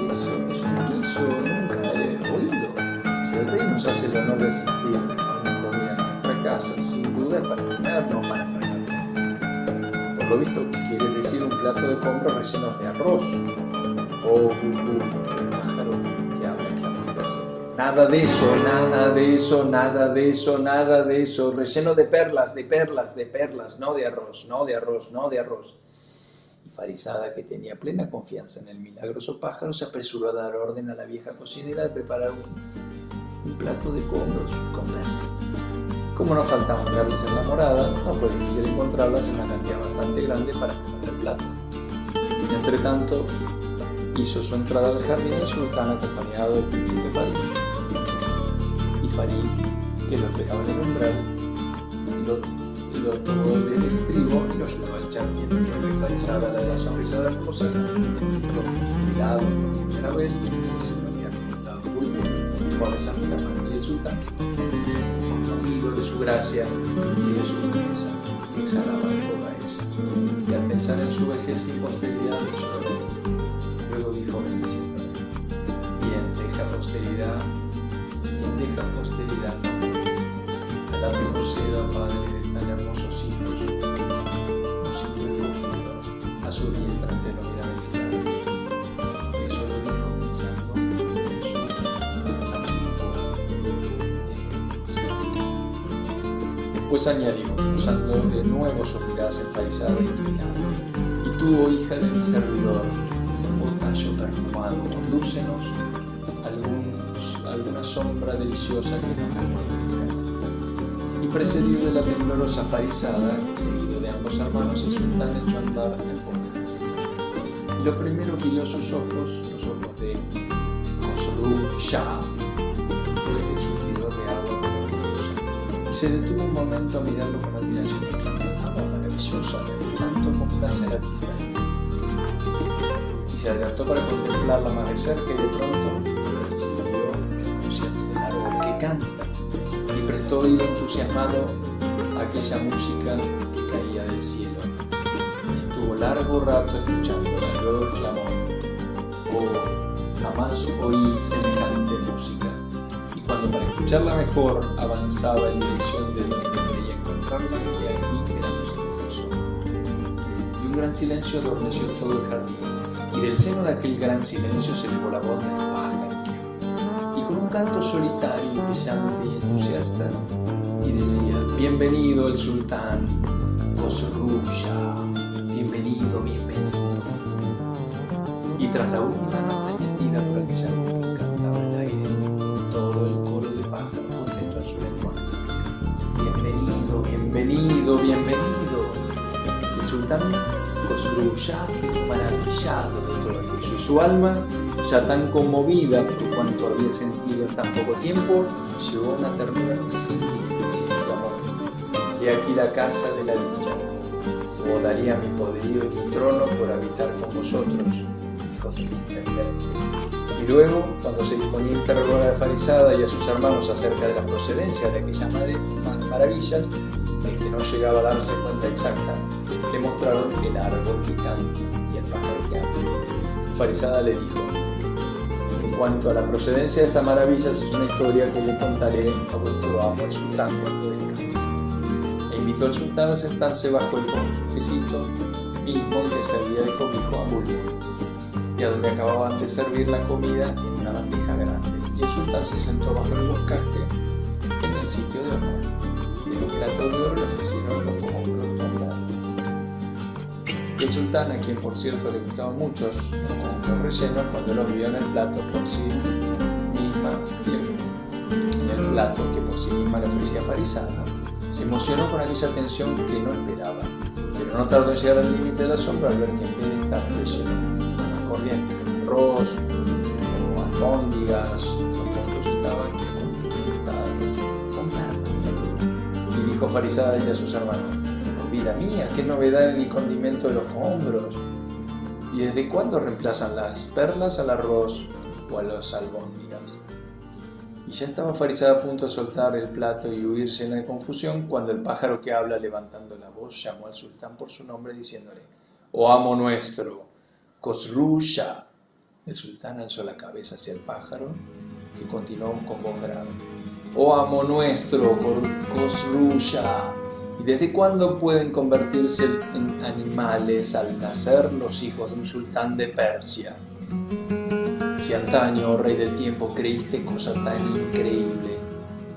Speaker 1: eso es un guiso, nunca he oído. Si el rey nos hace el honor de asistir a una comida en nuestra casa, sin duda es para comer, no para tragar. Por lo visto, quiere decir un plato de cómbros rellenos de arroz. Oh, el pájaro que habla clamando así: nada de eso, nada de eso, nada de eso, nada de eso. Relleno de perlas, no de arroz, no de arroz, no de arroz. Farizada, que tenía plena confianza en el milagroso pájaro, se apresuró a dar orden a la vieja cocinera de preparar un plato de cómbros con perlas. Como no faltaban perlas en la morada, no fue difícil encontrarlas en una cantidad bastante grande para preparar el plato. Y entre tanto, hizo su entrada al jardín el sultán acompañado del príncipe Farid. Y Farid, que lo esperaba en el umbral, lo tomó del estribo y lo ayudó a echar bien. Y Farizada, la sonrisa de hermosa, lo mirado por primera vez, y se lo había comentado Bulbul, fue a besarle la mano, y el sultán, conmovido de su gracia y de su belleza, exhalaba toda esa. Y al pensar en su vejez y posteridad, lloró. Luego dijo bendiciendo: ¿quién deja posteridad? Alá te conceda, Padre de tan hermosos hijos, un sitio escogido a su diestra ante los bienaventurados. Eso lo dijo pensando en su amigo. Después añadió, usando de nuevo su mirada enfarizada e inclinada: y tú, oh hija de mi servidor, oh tallo perfumado, condúcenos alguna sombra deliciosa que nos acompañe. Y precedido de la temblorosa Farizada, seguido de ambos hermanos, el sultán echó a andar al pueblo. Y lo primero que hirió sus ojos, los ojos de Khosrow Shah, fue el surtidor de agua maravillosa. Y se detuvo un momento a mirarlo con admiración y exclamó: agua maravillosa, tanto complace a la vista. Y se adelantó para contemplarla más de cerca, y de pronto percibió el concierto del árbol que canta, y prestó oído entusiasmado a aquella música que caía del cielo. Estuvo largo rato escuchándola, luego exclamó: oh, jamás oí semejante música. Y cuando para escucharla mejor avanzaba en dirección de donde creía encontrarla, y aquí que la música cesó. Y un gran silencio adormeció todo el jardín, y del seno de aquel gran silencio se elevó la voz del pájaro, y con un canto solitario, brillante y entusiasta, y decía: bienvenido el sultán Khosrow Shah, bienvenido, bienvenido. Y tras la última nota emitida por aquella voz que cantaba en el aire, todo el coro de pájaros contento en su lenguaje: bienvenido, bienvenido, bienvenido. El sultán Khosrow Shah quedó maravillado de todo aquello, y su alma, ya tan conmovida por cuanto había sentido en tan poco tiempo, llegó a una ternura sin límites y exclamó: he aquí la casa de la dicha, como daría mi poderío y mi trono por habitar con vosotros,
Speaker 2: hijos del intendente. Y luego, cuando se disponía a interrogar a la farisada y a sus hermanos acerca de la procedencia de aquellas maravillas, de que no llegaba a darse cuenta exacta, le mostraron el árbol que canta y el pájaro que habla. La farisada le dijo: en cuanto a la procedencia de estas maravillas, es una historia que le contaré a vuestro amo el sultán cuando descanse. E invitó al sultán a sentarse bajo el bosquecito mismo que servía de cobijo a Bulbul, y a donde acababan de servir la comida en una bandeja grande. Y el sultán se sentó bajo el boscaje en el sitio de honor. Y en un plato de oro le ofrecieron los hombros abundantes. El sultán, a quien por cierto le gustaban mucho los rellenos, cuando los vio en el plato por sí misma, en el plato que por sí misma le ofrecía Farisada, se emocionó con aquella atención que no esperaba, pero no tardó en llegar al límite del asombro al ver que en vez de estar relleno con corriente, con arroz, o albóndigas, los hombros estaban con perlas. Y dijo Farisada y a sus hermanos: vida mía, qué novedad en el condimento de los hombros. ¿Y desde cuándo reemplazan las perlas al arroz o a las albóndigas? Y ya estaba Farisada a punto de soltar el plato y huir llena de confusión, cuando el pájaro que habla, levantando la voz, llamó al sultán por su nombre, diciéndole: oh amo nuestro, Khosrou Shah. El sultán alzó la cabeza hacia el pájaro, que continuó con voz grave: oh amo nuestro, Khosrou Shah. ¿Y desde cuándo pueden convertirse en animales al nacer los hijos de un sultán de Persia? Si antaño, oh rey del tiempo, creíste cosa tan increíble,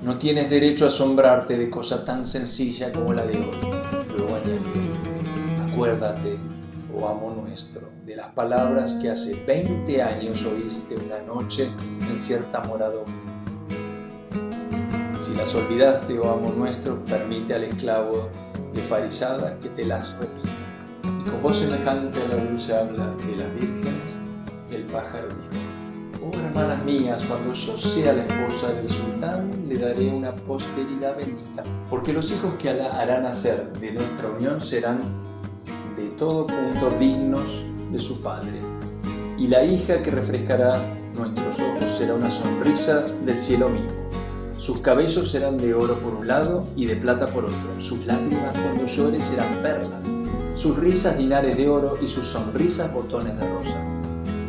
Speaker 2: no tienes derecho a asombrarte de cosa tan sencilla como la de hoy. Luego añadió: acuérdate, oh amo nuestro, de las palabras que hace 20 años oíste una noche en cierta morada humilde. Si las olvidaste, oh amo nuestro, permite al esclavo de Farisada que te las repita. Y con voz semejante a la dulce habla de las vírgenes, el pájaro dijo: oh hermanas mías, cuando yo sea la esposa del sultán, le daré una posteridad bendita, porque los hijos que hará nacer de nuestra unión serán de todo punto dignos de su padre. Y la hija que refrescará nuestros ojos será una sonrisa del cielo mismo. Sus cabellos serán de oro por un lado y de plata por otro. Sus lágrimas cuando llore serán perlas. Sus risas linares de oro y sus sonrisas botones de rosa.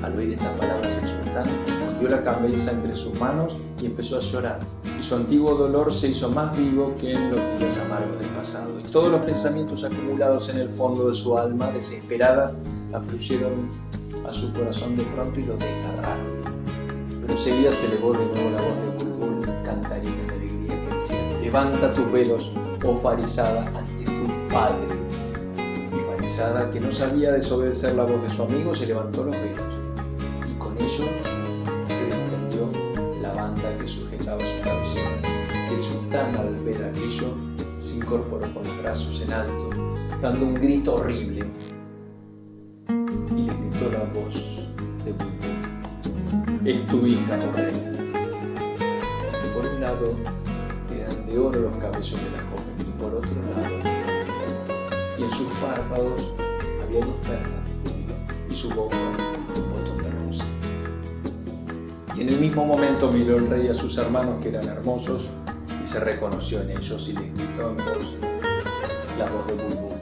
Speaker 2: Al oír estas palabras el sultán escondió la cabeza entre sus manos y empezó a llorar. Y su antiguo dolor se hizo más vivo que en los días amargos del pasado. Y todos los pensamientos acumulados en el fondo de su alma desesperada afluyeron a su corazón de pronto y lo desgarraron. Pero enseguida se elevó de nuevo la voz de Bulbul, cantarina de alegría, que decía: levanta tus velos, oh Farisada, ante tu padre. Y Farisada, que no sabía desobedecer la voz de su amigo, se levantó los velos, y con ello se desprendió la banda que sujetaba su cabellera. El sultán, al ver aquello, se incorporó con los brazos en alto, dando un grito horrible, y le gritó la voz de Bulbul: es tu hija, oh rey. Que por un lado eran de oro los cabellos de la joven, y por otro lado, y en sus párpados había 2 perlas, y su boca un botón de rosa. Y en el mismo momento miró el rey a sus hermanos, que eran hermosos, y se reconoció en ellos, y les gritó en voz la voz de Bulbul: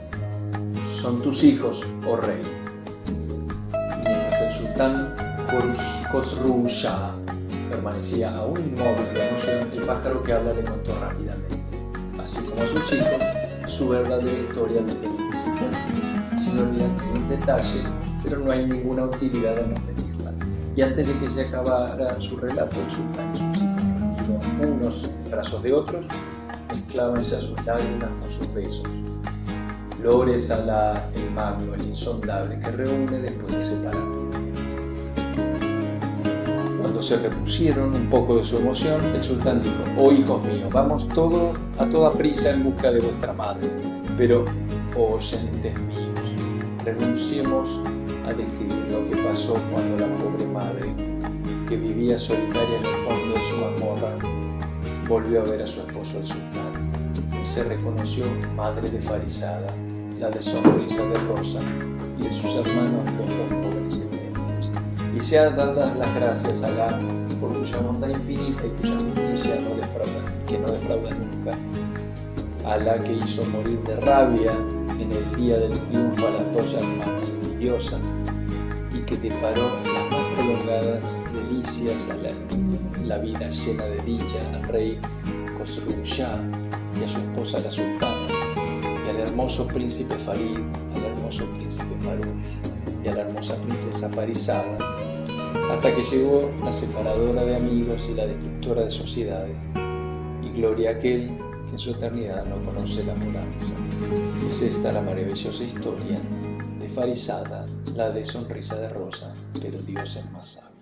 Speaker 2: son tus hijos, oh rey. Y mientras el sultán Khosrou Shah permanecía aún inmóvil de emoción, el pájaro que habla le contó rápidamente, así como a sus hijos, su verdadera historia desde el principio al fin, sin olvidar ningún detalle, pero no hay ninguna utilidad en repetirla. Y antes de que se acabara su relato, el sultán y sus hijos, unidos unos en brazos de otros, mezclábanse a sus lágrimas con sus besos. Lores a Alá, el magno, el insondable, que reúne después de separar. Cuando se repusieron un poco de su emoción, el sultán dijo: oh hijos míos, vamos a toda prisa en busca de vuestra madre. Pero, oh oyentes míos, renunciemos a describir lo que pasó cuando la pobre madre, que vivía solitaria en el fondo de su mazmorra, volvió a ver a su esposo el sultán y se reconoció madre de Farisada, la de sonrisa de rosa, y de sus hermanos los 2 pobres elementos.
Speaker 1: sea dadas las gracias a Alá por cuya bondad infinita y cuya justicia que no defrauda nunca. Alá que hizo morir de rabia en el día del triunfo a las dos llamas envidiosas y que deparó las más prolongadas delicias a la vida llena de dicha al rey Khosrow Shah y a su esposa la sultana, y al hermoso príncipe Farid, al hermoso príncipe Faruk y a la hermosa princesa Parizada, hasta que llegó la separadora de amigos y la destructora de sociedades, y gloria a aquel que en su eternidad no conoce la mudanza. Es esta la maravillosa historia de Farizada, la de sonrisa de rosa, pero Dios es más sabio.